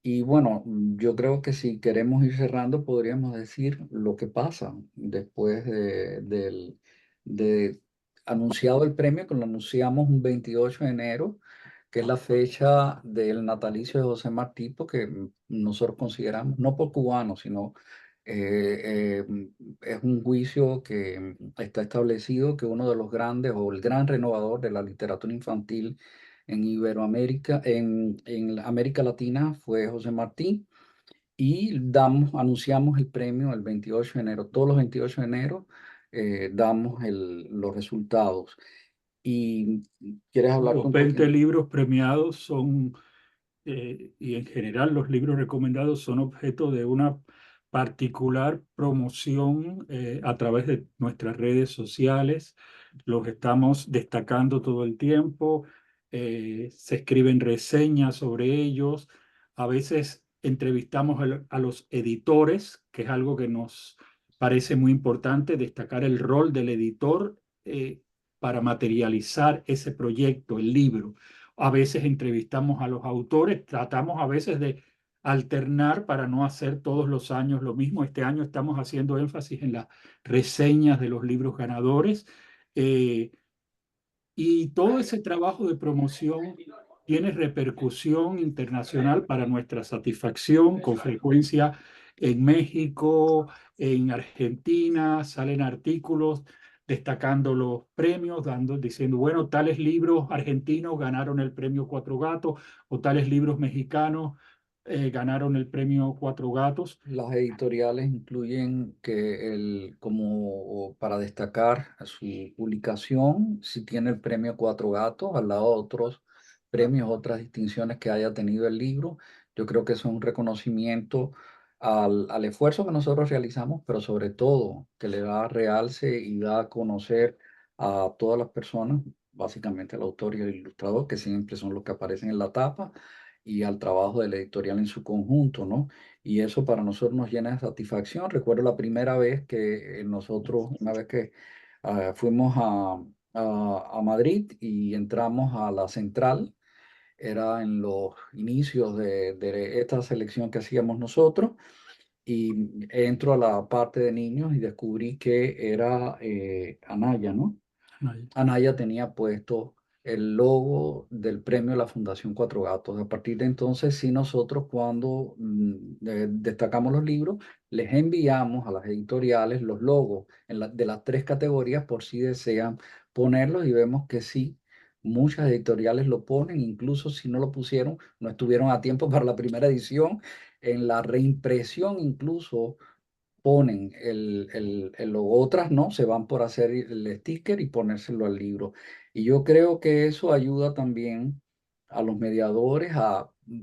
Y bueno, yo creo que si queremos ir cerrando, podríamos decir lo que pasa después de anunciado el premio, que lo anunciamos un 28 de enero, que es la fecha del natalicio de José Martí, porque nosotros consideramos, no por cubanos, sino es un juicio que está establecido que uno de los grandes o el gran renovador de la literatura infantil en Iberoamérica, en la América Latina fue José Martí, y anunciamos el premio el 28 de enero. Todos los 28 de enero damos los resultados. ¿Y quieres hablar Los un 20 poquito? libros premiados son, y en general los libros recomendados son objeto de una particular promoción, a través de nuestras redes sociales. Los estamos destacando todo el tiempo, se escriben reseñas sobre ellos, a veces entrevistamos a los editores, que es algo que nos parece muy importante, destacar el rol del editor para materializar ese proyecto, el libro. A veces entrevistamos a los autores, tratamos a veces de alternar para no hacer todos los años lo mismo. Este año estamos haciendo énfasis en las reseñas de los libros ganadores. eh, y todo ese trabajo de promoción tiene repercusión internacional para nuestra satisfacción. Con frecuencia en México, en Argentina, salen artículos destacando los premios, diciendo, bueno, tales libros argentinos ganaron el premio Cuatro Gatos o tales libros mexicanos ganaron el premio Cuatro Gatos. Las editoriales incluyen que como para destacar a su publicación, si tiene el premio Cuatro Gatos, al lado de otros premios, otras distinciones que haya tenido el libro. Yo creo que eso es un reconocimiento al esfuerzo que nosotros realizamos, pero sobre todo que le da realce y da a conocer a todas las personas, básicamente al autor y al ilustrador, que siempre son los que aparecen en la tapa, y al trabajo de la editorial en su conjunto, ¿no? Y eso para nosotros nos llena de satisfacción. Recuerdo la primera vez que nosotros, una vez que fuimos a Madrid y entramos a la central, era en los inicios de esta selección que hacíamos nosotros, y entro a la parte de niños y descubrí que era Anaya, ¿no? Anaya tenía puesto el logo del premio de la Fundación Cuatro Gatos. A partir de entonces, sí, nosotros cuando destacamos los libros, les enviamos a las editoriales los logos de las tres categorías por si desean ponerlos, y vemos que sí, muchas editoriales lo ponen, incluso si no lo pusieron, no estuvieron a tiempo para la primera edición. En la reimpresión incluso ponen el logo, otras no, se van por hacer el sticker y ponérselo al libro. Y yo creo que eso ayuda también a los mediadores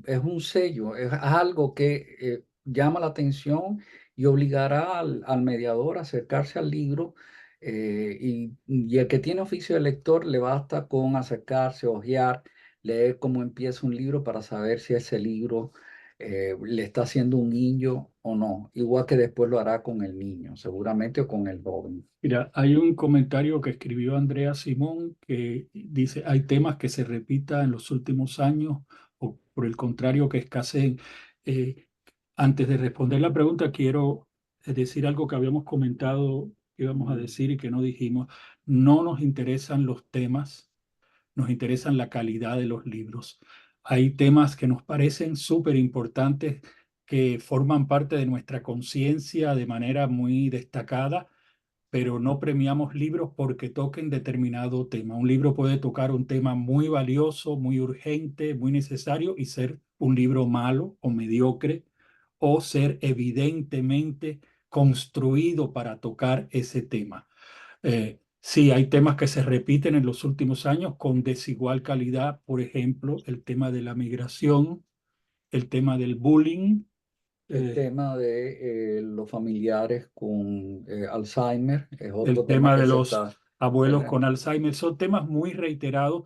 es un sello, es algo que llama la atención y obligará al mediador a acercarse al libro. Y el que tiene oficio de lector le basta con acercarse, hojear, leer cómo empieza un libro para saber si ese libro le está haciendo un guiño o no, igual que después lo hará con el niño, seguramente, o con el joven. Mira, hay un comentario que escribió Andrea Simón que dice, hay temas que se repitan en los últimos años o por el contrario que escaseen. Eh, Antes de responder la pregunta, quiero decir algo que habíamos comentado que íbamos a decir y que no dijimos. No nos interesan los temas, nos interesan la calidad de los libros. Hay temas que nos parecen súper importantes, que forman parte de nuestra conciencia de manera muy destacada, pero no premiamos libros porque toquen determinado tema. Un libro puede tocar un tema muy valioso, muy urgente, muy necesario y ser un libro malo o mediocre, o ser evidentemente construido para tocar ese tema. Sí, hay temas que se repiten en los últimos años con desigual calidad, por ejemplo, el tema de la migración, el tema del bullying, El eh, tema de los familiares con Alzheimer es el otro tema tema que de se los está... abuelos eh, con Alzheimer. Son temas muy reiterados,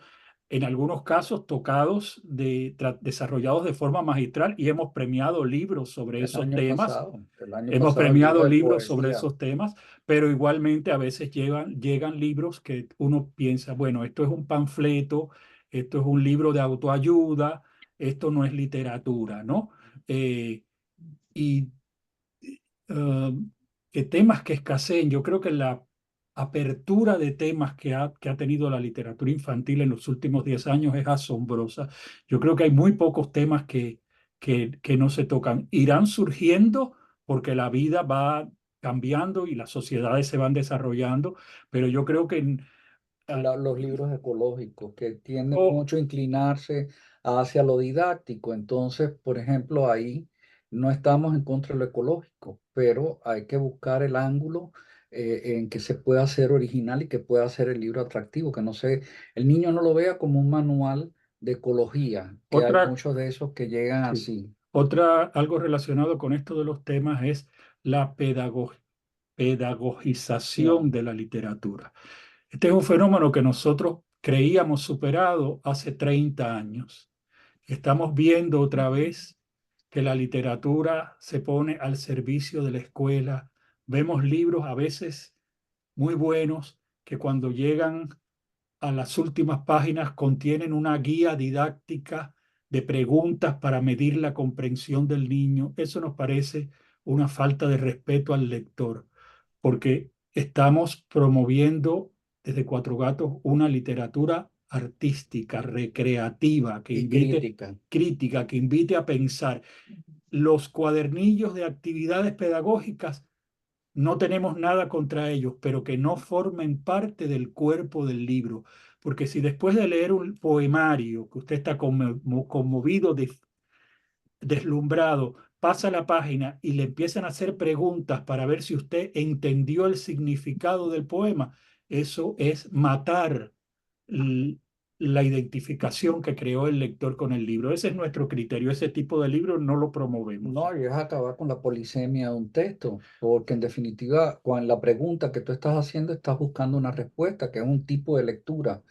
en algunos casos tocados, desarrollados de forma magistral, y hemos premiado libros sobre esos temas. el año Hemos pasado el libro premiado de libros sobre poesía, esos temas, pero igualmente a veces llegan libros que uno piensa, bueno, esto es un panfleto, esto es un libro de autoayuda, esto no es literatura, ¿no? Y eh, que temas que escaseen. Yo creo que la apertura de temas que ha tenido la literatura infantil en los últimos 10 años es asombrosa. Yo creo que hay muy pocos temas que no se tocan. Irán surgiendo porque la vida va cambiando y las sociedades se van desarrollando, pero yo creo que... los libros ecológicos, que tienden oh, mucho a inclinarse hacia lo didáctico. Entonces, por ejemplo, ahí no estamos en contra de lo ecológico, pero hay que buscar el ángulo en que se pueda hacer original y que pueda hacer el libro atractivo, que no se, el niño no lo vea como un manual de ecología, que hay otra, muchos de esos que llegan sí, así. algo relacionado con esto de los temas es la pedagogización de la literatura. Este es un fenómeno que nosotros creíamos superado hace 30 años. Estamos viendo otra vez que la literatura se pone al servicio de la escuela. Vemos libros a veces muy buenos que cuando llegan a las últimas páginas contienen una guía didáctica de preguntas para medir la comprensión del niño. Eso nos parece una falta de respeto al lector, porque estamos promoviendo desde Cuatro Gatos una literatura artística, recreativa, que Y invite, crítica. crítica, que invite a pensar. Los cuadernillos de actividades pedagógicas no tenemos nada contra ellos, pero que no formen parte del cuerpo del libro. Porque si después de leer un poemario, que usted está conmovido, deslumbrado, pasa la página y le empiezan a hacer preguntas para ver si usted entendió el significado del poema, eso es matar la identificación que creó el lector con el libro. Ese es nuestro criterio. Ese tipo de libros no lo promovemos. No, y es acabar con la polisemia de un texto, porque en definitiva, con la pregunta que tú estás haciendo, estás buscando una respuesta, que es un tipo de lectura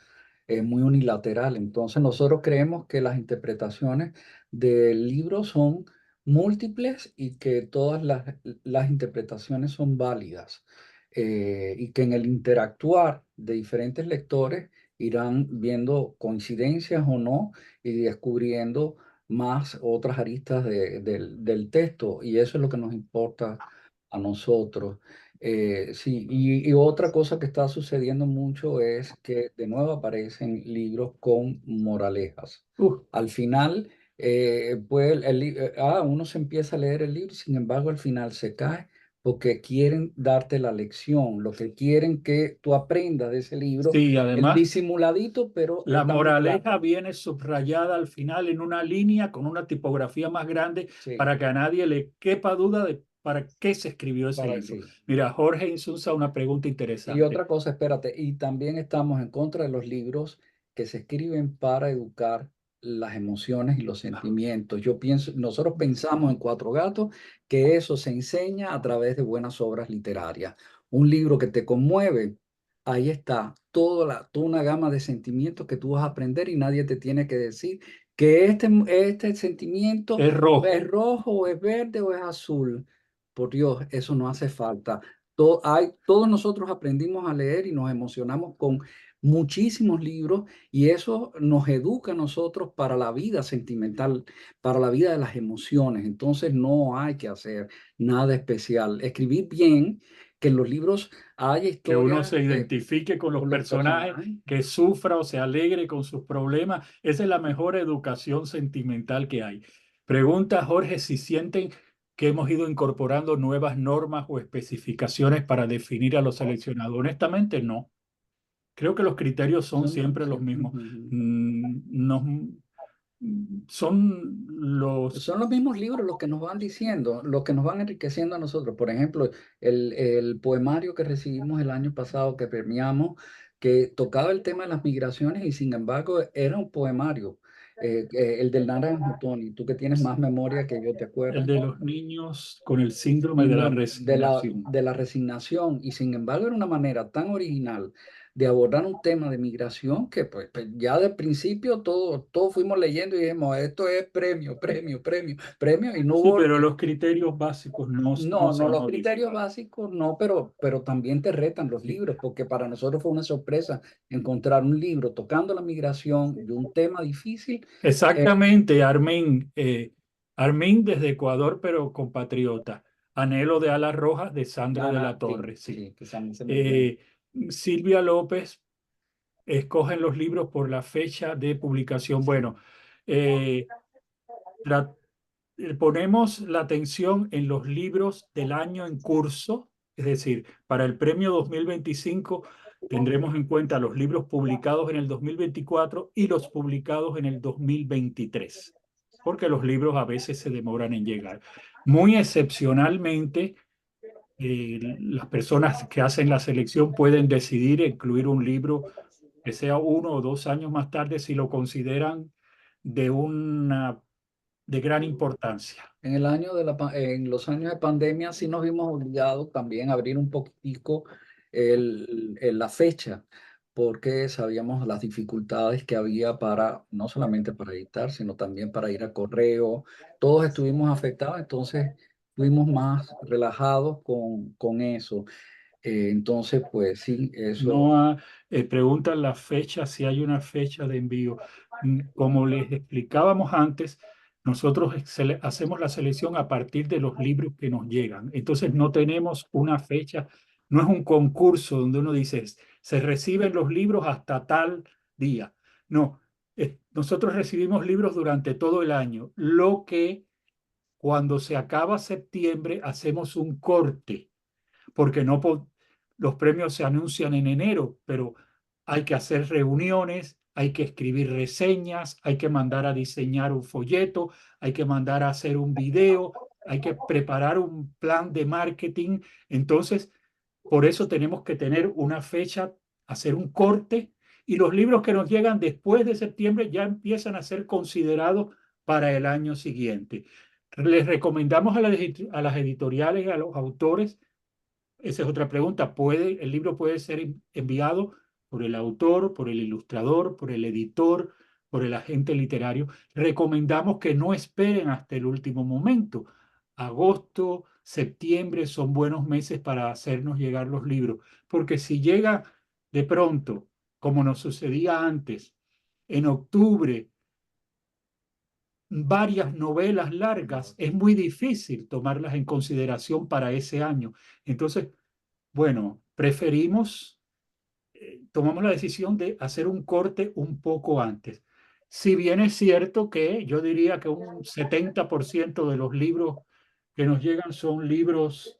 muy unilateral. Entonces, nosotros creemos que las interpretaciones del libro son múltiples y que todas las interpretaciones son válidas, y que en el interactuar de diferentes lectores irán viendo coincidencias o no y descubriendo más otras aristas del texto, y eso es lo que nos importa a nosotros. Sí, y otra cosa que está sucediendo mucho es que de nuevo aparecen libros con moralejas. Uh, Al final, pues uno se empieza a leer el libro, sin embargo, al final se cae porque quieren darte la lección, lo que quieren que tú aprendas de ese libro, sí, el además disimuladito, pero la está muy moraleja claro. viene subrayada al final en una línea con una tipografía más grande Sí, para que a nadie le quepa duda de para qué se escribió ese para libro. sí. Mira, Jorge Insunza, una pregunta Y interesante. otra cosa, espérate, y también estamos en contra de los libros que se escriben para educar las emociones y los sentimientos. Yo pienso, nosotros pensamos en Cuatro Gatos que eso se enseña a través de buenas obras literarias. Un libro que te conmueve, ahí está toda una gama de sentimientos que tú vas a aprender y nadie te tiene que decir que este sentimiento Es es rojo. rojo o es verde o es azul. Por Dios, eso no hace falta. Todos nosotros aprendimos a leer y nos emocionamos con muchísimos libros, y eso nos educa a nosotros para la vida sentimental, para la vida de las emociones. Entonces no hay que hacer nada especial. Escribir bien, que en los libros haya Que uno historias se identifique con los con los personajes, personajes. que sufra o se alegre con sus problemas. Esa es la mejor educación sentimental que hay. Pregunta Jorge si sienten que hemos ido incorporando nuevas normas o especificaciones para definir a los seleccionados. Honestamente, no. Creo que los criterios son siempre los mismos. Ujú. Nos, son los... Son los mismos libros los que nos van diciendo, los que nos van enriqueciendo a nosotros. Por ejemplo, el poemario que recibimos el año pasado, que premiamos, que tocaba el tema de las migraciones y sin embargo era un poemario, el del Naranjo, Tony, tú que tienes más memoria que yo, ¿te El acuerdas? de los niños con el síndrome de la Síndrome resignación. de la resignación, y sin embargo era una manera tan original de abordar un tema de migración que pues, ya de principio todos fuimos leyendo y dijimos, esto es premio, premio, premio, premio, y no Sí, hubo, pero los criterios básicos no no, se no, han los criterios modificado. básicos no, pero también te retan los Sí. libros, porque para nosotros fue una sorpresa encontrar un libro tocando la migración de un tema difícil. Exactamente, Armin. Armin desde Ecuador, pero compatriota. Anhelo de alas rojas de Sandra de la Sí, Torre, sí. sí, que se me dice muy bien. Eh, Silvia López, escogen los libros por la fecha de publicación. Bueno, eh, tra- ponemos la atención en los libros del año en curso, es decir, para el premio 2025 tendremos en cuenta los libros publicados en el 2024 y los publicados en el 2023, porque los libros a veces se demoran en llegar. Muy excepcionalmente, las personas que hacen la selección pueden decidir incluir un libro que sea 1 o 2 años más tarde si lo consideran de una de gran importancia. En el año en los años de pandemia sí nos vimos obligados también a abrir un poquitico la fecha, porque sabíamos las dificultades que había para, no solamente para editar, sino también para ir a correo. Todos estuvimos afectados, entonces fuimos más relajados con eso. Entonces, pues sí, eso. No preguntan la fecha, si hay una fecha de envío. Como les explicábamos antes, nosotros hacemos la selección a partir de los libros que nos llegan. Entonces no tenemos una fecha, no es un concurso donde uno dice, se reciben los libros hasta tal día. No, nosotros recibimos libros durante todo el año, lo que cuando se acaba septiembre hacemos un corte porque no los premios se anuncian en enero, pero hay que hacer reuniones, hay que escribir reseñas, hay que mandar a diseñar un folleto, hay que mandar a hacer un video, hay que preparar un plan de marketing. Entonces, por eso tenemos que tener una fecha, hacer un corte y los libros que nos llegan después de septiembre ya empiezan a ser considerados para el año siguiente. Les recomendamos a las editoriales y a los autores esa es otra pregunta. El libro puede ser enviado por el autor, por el ilustrador, por el editor, por el agente literario. Recomendamos que no esperen hasta el último momento. Agosto, septiembre son buenos meses para hacernos llegar los libros, porque si llega de pronto, como nos sucedía antes, en octubre, varias novelas largas, es muy difícil tomarlas en consideración para ese año. Entonces, bueno, tomamos la decisión de hacer un corte un poco antes. Si bien es cierto que yo diría que un 70% de los libros que nos llegan son libros,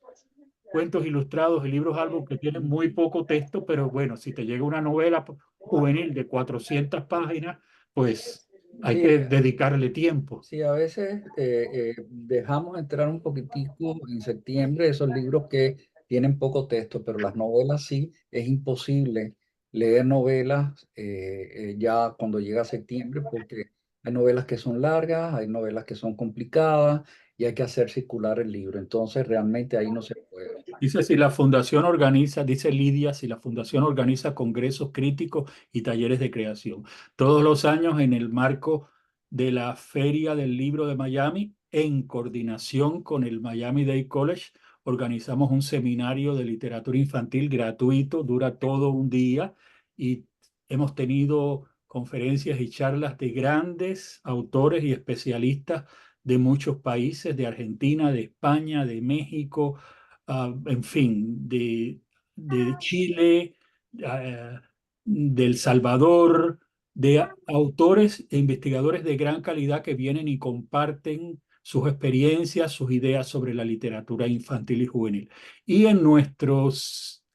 cuentos ilustrados y libros álbum que tienen muy poco texto, pero bueno, si te llega una novela juvenil de 400 páginas, pues hay Sí, que dedicarle tiempo. sí, a veces dejamos entrar un poquitico en septiembre esos libros que tienen poco texto, pero las novelas sí, es imposible leer novelas ya cuando llega septiembre, porque hay novelas que son largas, hay novelas que son complicadas y hay que hacer circular el libro. Entonces realmente ahí no se puede. Dice si la fundación organiza, dice Lidia, si la fundación organiza congresos críticos y talleres de creación. Todos los años en el marco de la Feria del Libro de Miami, en coordinación con el Miami Day College, organizamos un seminario de literatura infantil gratuito, dura todo un día y hemos tenido conferencias y charlas de grandes autores y especialistas de muchos países, de Argentina, de España, de México, en fin, de Chile, uh, del Salvador, de autores e investigadores de gran calidad que vienen y comparten sus experiencias, sus ideas sobre la literatura infantil y juvenil. Y en nuestro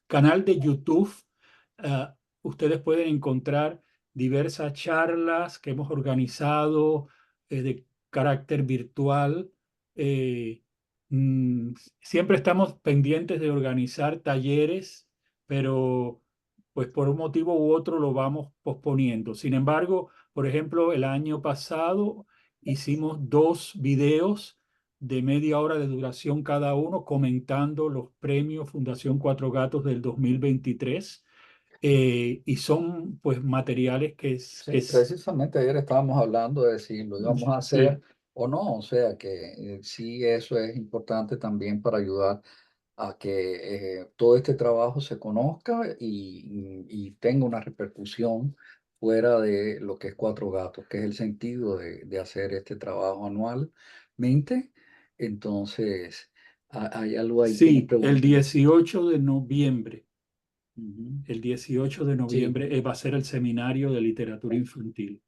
canal de YouTube, ustedes pueden encontrar diversas charlas que hemos organizado de carácter virtual. Eh, mm, Siempre estamos pendientes de organizar talleres, pero pues por un motivo u otro lo vamos posponiendo. Sin embargo, por ejemplo, el año pasado hicimos 2 videos de media hora de duración cada uno comentando los premios Fundación Cuatro Gatos del 2023 y son pues materiales Sí, precisamente ayer estábamos hablando de si lo íbamos a hacer sí, o no, o sea que sí, eso es importante también para ayudar a que todo este trabajo se conozca y tenga una repercusión fuera de lo que es Cuatro Gatos, que es el sentido de hacer este trabajo anualmente. Entonces, hay algo ahí que me sí, el preguntan. 18 de noviembre. Ujú. El 18 de Sí, noviembre va a ser el seminario de literatura infantil.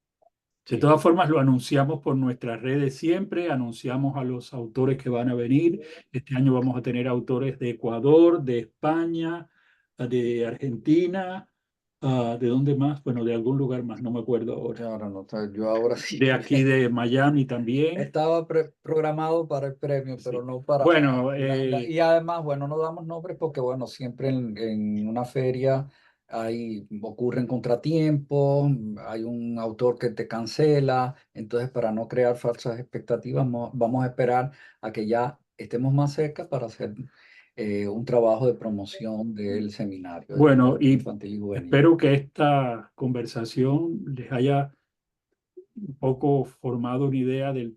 De sí. todas formas, lo anunciamos por nuestras redes siempre, anunciamos a los autores que van a venir. Este año vamos a tener autores de Ecuador, de España, de Argentina, ¿de dónde más? Bueno, de algún lugar más, no me acuerdo ahora. Yo ahora no, yo ahora sí. De aquí de Miami también. Estaba programado para el premio, pero Sí. no para... Bueno, Y además, bueno, no damos nombres porque, bueno, siempre en una feria ocurren contratiempos, hay un autor que te cancela, entonces para no crear falsas expectativas, vamos a esperar a que ya estemos más cerca para hacer un trabajo de promoción del seminario de bueno, literatura y infantil y juvenil. espero que esta conversación les haya un poco formado una idea de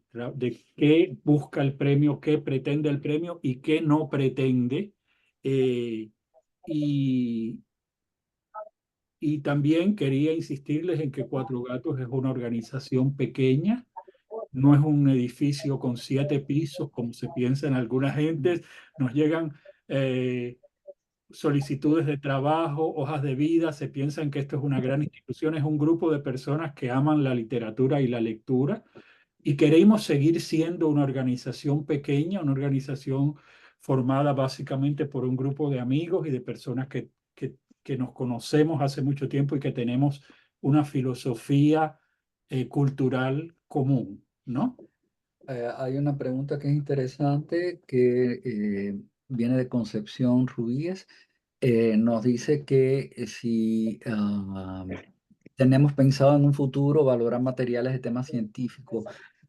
qué busca el premio, qué pretende el premio y qué no pretende. Eh, y, y también quería insistirles en que Cuatro Gatos es una organización pequeña, no es un edificio con 7 pisos como se piensa en algunas gentes. Nos llegan solicitudes de trabajo, hojas de vida, se piensan que esto es una gran institución, es un grupo de personas que aman la literatura y la lectura y queremos seguir siendo una organización pequeña, una organización formada básicamente por un grupo de amigos y de personas que nos conocemos hace mucho tiempo y que tenemos una filosofía cultural común, ¿no? Hay una pregunta que es interesante que viene de Concepción Rubíes. Nos dice que si tenemos pensado en un futuro valorar materiales de tema científico.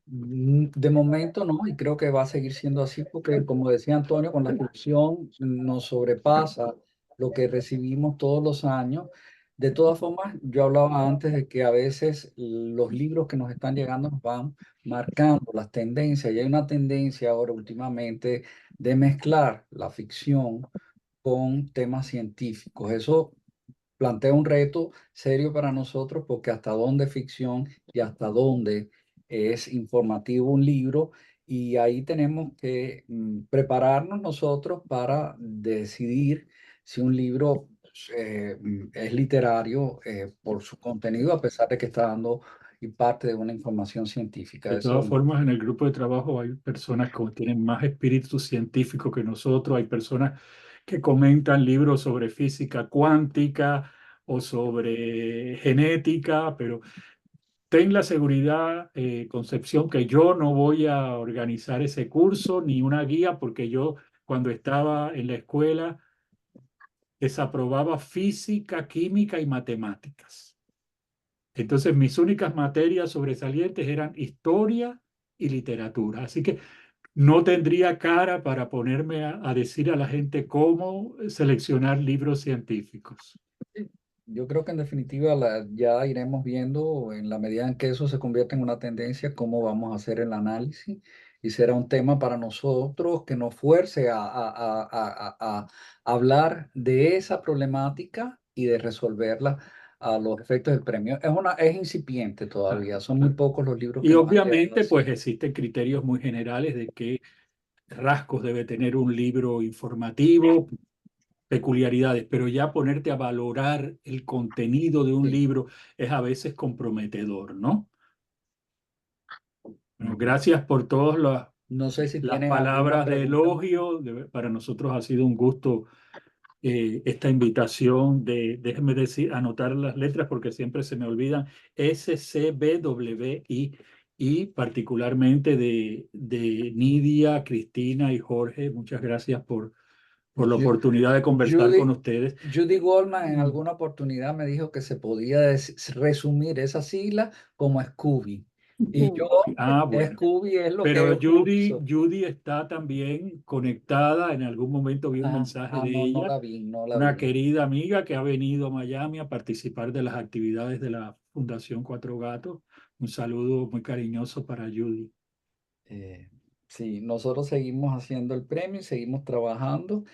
De momento no, y creo que va a seguir siendo así porque, como decía Antonio, con la producción nos sobrepasa lo que recibimos todos los años. De todas formas, yo hablaba antes de que a veces los libros que nos están llegando nos van marcando las tendencias, y hay una tendencia ahora últimamente de mezclar la ficción con temas científicos. Eso plantea un reto serio para nosotros porque hasta dónde es ficción y hasta dónde es informativo un libro, y ahí tenemos que prepararnos nosotros para decidir si un libro es literario por su contenido, a pesar de que está dando y parte de una información científica. De todas Eso. formas, en el grupo de trabajo hay personas que tienen más espíritu científico que nosotros, hay personas que comentan libros sobre física cuántica o sobre genética, pero ten la seguridad, Concepción, que yo no voy a organizar ese curso ni una guía porque yo cuando estaba en la escuela desaprobaba física, química y matemáticas. Entonces, mis únicas materias sobresalientes eran historia y literatura. Así que no tendría cara para ponerme a decir a la gente cómo seleccionar libros científicos. Sí, yo creo que en definitiva ya iremos viendo en la medida en que eso se convierta en una tendencia, cómo vamos a hacer el análisis, y será un tema para nosotros que nos fuerce a hablar de esa problemática y de resolverla a los efectos del premio. Es incipiente Claro, todavía, son muy claro. pocos los libros Y que nos han llegado obviamente, así. pues existen criterios muy generales de qué rasgos debe tener un libro informativo, peculiaridades, pero ya ponerte a valorar el contenido de un Sí. libro es a veces comprometedor, ¿no? Bueno, Mm. gracias por todas No sé si las tienen alguna palabras de pregunta más. elogio. Para nosotros ha sido un gusto esta invitación déjenme decir, anotar las letras porque siempre se me olvidan, SCBWI, y particularmente de Nidia, Cristina y Jorge. Muchas gracias por la Ju- oportunidad de conversar con Judy, ustedes. Judy Goldman en Mm. alguna oportunidad me dijo que se podía resumir esa sigla como Scooby. Y yo, Ah, bueno. Scooby es lo que Pero uso. Judy está también conectada. En algún momento vi un mensaje de No, no ella, la vi, no la una vi. querida amiga que ha venido a Miami a participar de las actividades de la Fundación Cuatro Gatos. Un saludo muy cariñoso para Judy. Eh, sí, nosotros seguimos haciendo el premio y seguimos trabajando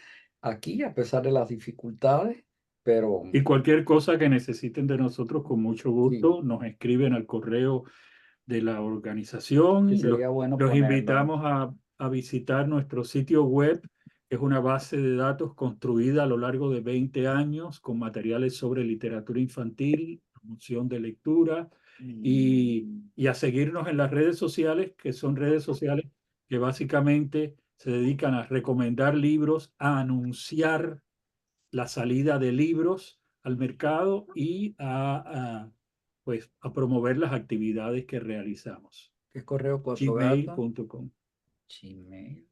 aquí a pesar de las dificultades, pero Y cualquier cosa que necesiten de nosotros, con mucho sí, gusto, nos escriben al correo de la sí organización. sería bueno Los ponerlo. invitamos a visitar nuestro sitio web, que es una base de datos construida a lo largo de 20 años con materiales sobre literatura infantil, promoción de lectura y a seguirnos en las redes sociales, que son redes sociales que básicamente se dedican a recomendar libros, a anunciar la salida de libros al mercado y pues, a promover las actividades que realizamos. ¿Qué correo Cuatro Gatos? Gmail.com. Gmail.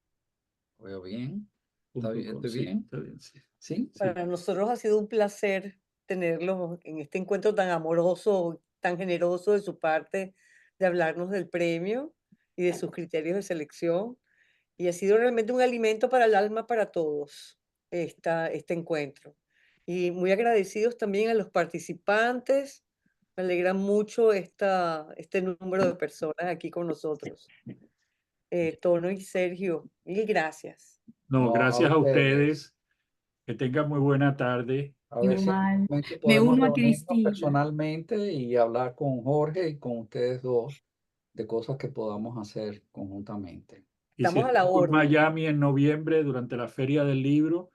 ¿Veo bien? ¿Está Punto bien? com, ¿Estoy sí, bien? está bien, sí. ¿Sí? Sí. Para nosotros ha sido un placer tenerlos en este encuentro tan amoroso, tan generoso de su parte, de hablarnos del premio y de sus criterios de selección. Y ha sido realmente un alimento para el alma para todos este encuentro. Y muy agradecidos también a los participantes. Me alegra mucho este número de personas aquí con nosotros. Tono y Sergio, mil gracias. No, No, a gracias a ustedes. ustedes. Que tengan muy buena tarde. A ver si en algún Igual. momento Me podemos uno a reunirnos Cristina. personalmente y hablar con Jorge y con ustedes dos de cosas que podamos hacer conjuntamente. Y si Estamos a la estás por orden. Miami en noviembre durante la Feria del Libro,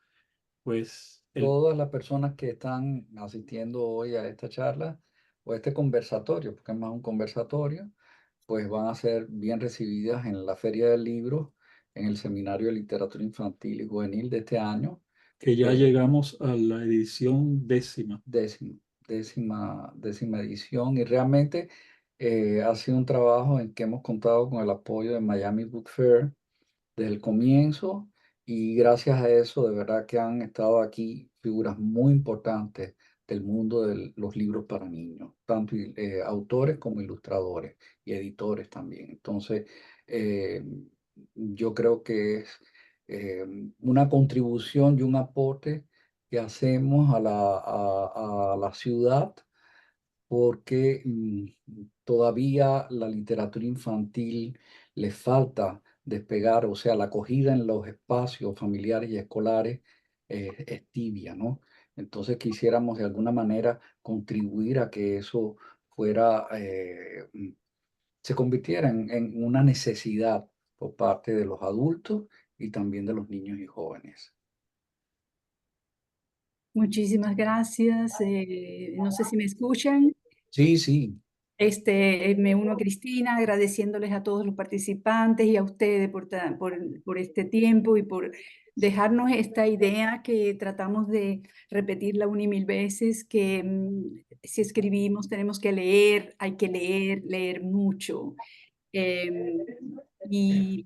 pues Todas las personas que están asistiendo hoy a esta charla o a este conversatorio, porque es más un conversatorio, pues van a ser bien recibidas en la Feria del Libro, en el Seminario de Literatura Infantil y Juvenil de este año, que ya eh, llegamos a la edición 10ª. décima edición, y realmente ha sido un trabajo en que hemos contado con el apoyo de Miami Book Fair desde el comienzo, y gracias a eso de verdad que han estado aquí figuras muy importantes del mundo de los libros para niños, tanto autores como ilustradores y editores también. Entonces, eh, yo creo que es una contribución y un aporte que hacemos a la ciudad, porque todavía la literatura infantil le falta despegar, o sea, la acogida en los espacios familiares y escolares es tibia, ¿no? Entonces quisiéramos de alguna manera contribuir a que eso fuera, se convirtiera en una necesidad por parte de los adultos y también de los niños y jóvenes. Muchísimas gracias. No sé si me escuchan. Sí, sí. Me uno a Cristina agradeciéndoles a todos los participantes y a ustedes por este tiempo y por dejarnos esta idea que tratamos de repetirla una y mil veces, que si escribimos tenemos que leer, hay que leer, leer mucho. Em, y,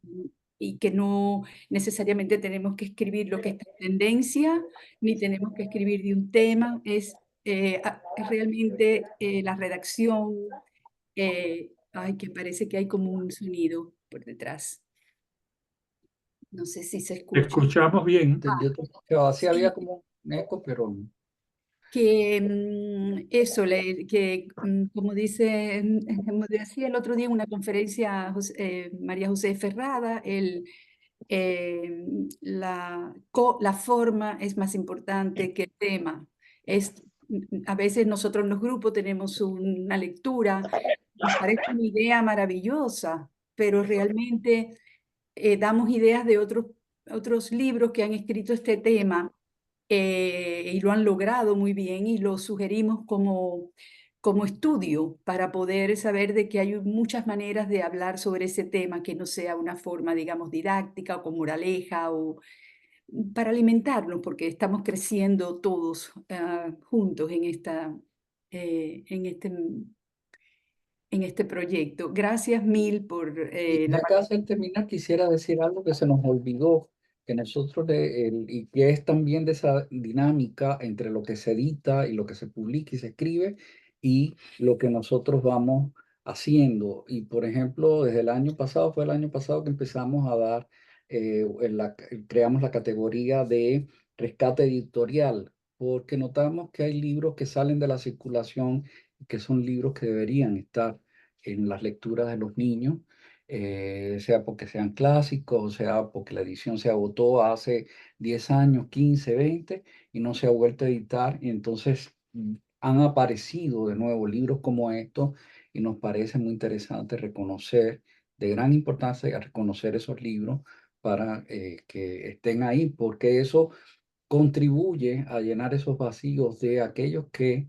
y que no necesariamente tenemos que escribir lo que está en tendencia, ni tenemos que escribir de un tema, es realmente la redacción. Ay, que parece que hay como un sonido por detrás. No sé si se Te escucha. escuchamos bien. Yo te escuchaba, sí había Sí, como un eco, pero que eso, como dice, como decía el otro día en una conferencia María José Ferrada, la forma es más importante que el tema. A veces nosotros en los grupos tenemos una lectura, nos parece una idea maravillosa, pero realmente damos ideas de otros libros que han escrito este tema y lo han logrado muy bien y lo sugerimos como estudio para poder saber de que hay muchas maneras de hablar sobre ese tema que no sea una forma, digamos, didáctica o con moraleja o para alimentarnos, porque estamos creciendo todos juntos eh, en este, en este proyecto. Gracias mil por y la ya casi al terminar quisiera decir algo que se nos olvidó, que nosotros y que es también de esa dinámica entre lo que se edita y lo que se publica y se escribe y lo que nosotros vamos haciendo. Y por ejemplo, desde el año pasado, fue el año pasado que empezamos a dar, creamos la categoría de rescate editorial, porque notamos que hay libros que salen de la circulación, que son libros que deberían estar en las lecturas de los niños, sea porque sean clásicos, sea porque la edición se agotó hace 10 años, 15, 20 y no se ha vuelto a editar. Y entonces han aparecido de nuevo libros como estos, y nos parece muy interesante reconocer, de gran importancia, reconocer esos libros para que estén ahí, porque eso contribuye a llenar esos vacíos de aquellos que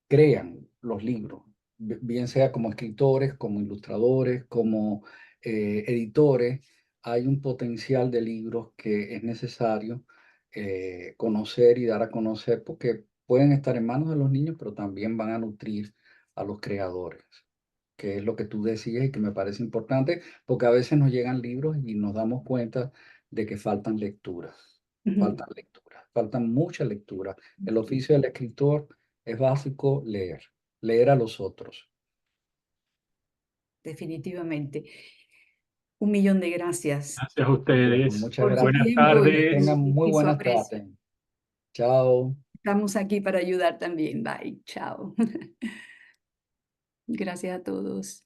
crean los libros, bien sea como escritores, como ilustradores, como editores. Hay un potencial de libros que es necesario conocer y dar a conocer, porque pueden estar en manos de los niños, pero también van a nutrir a los creadores, que es lo que tú decías y que me parece importante, porque a veces nos llegan libros y nos damos cuenta de que faltan mucha lectura. El oficio del escritor es básico leer a los otros. definitivamente. Un millón de gracias Gracias a Bueno, ustedes. muchas por su gracias. Buenas tiempo Que tardes. tengan muy y su buenas aprecio. tardes. Chao. Estamos aquí para ayudar también. Bye. Chao. Gracias a todos.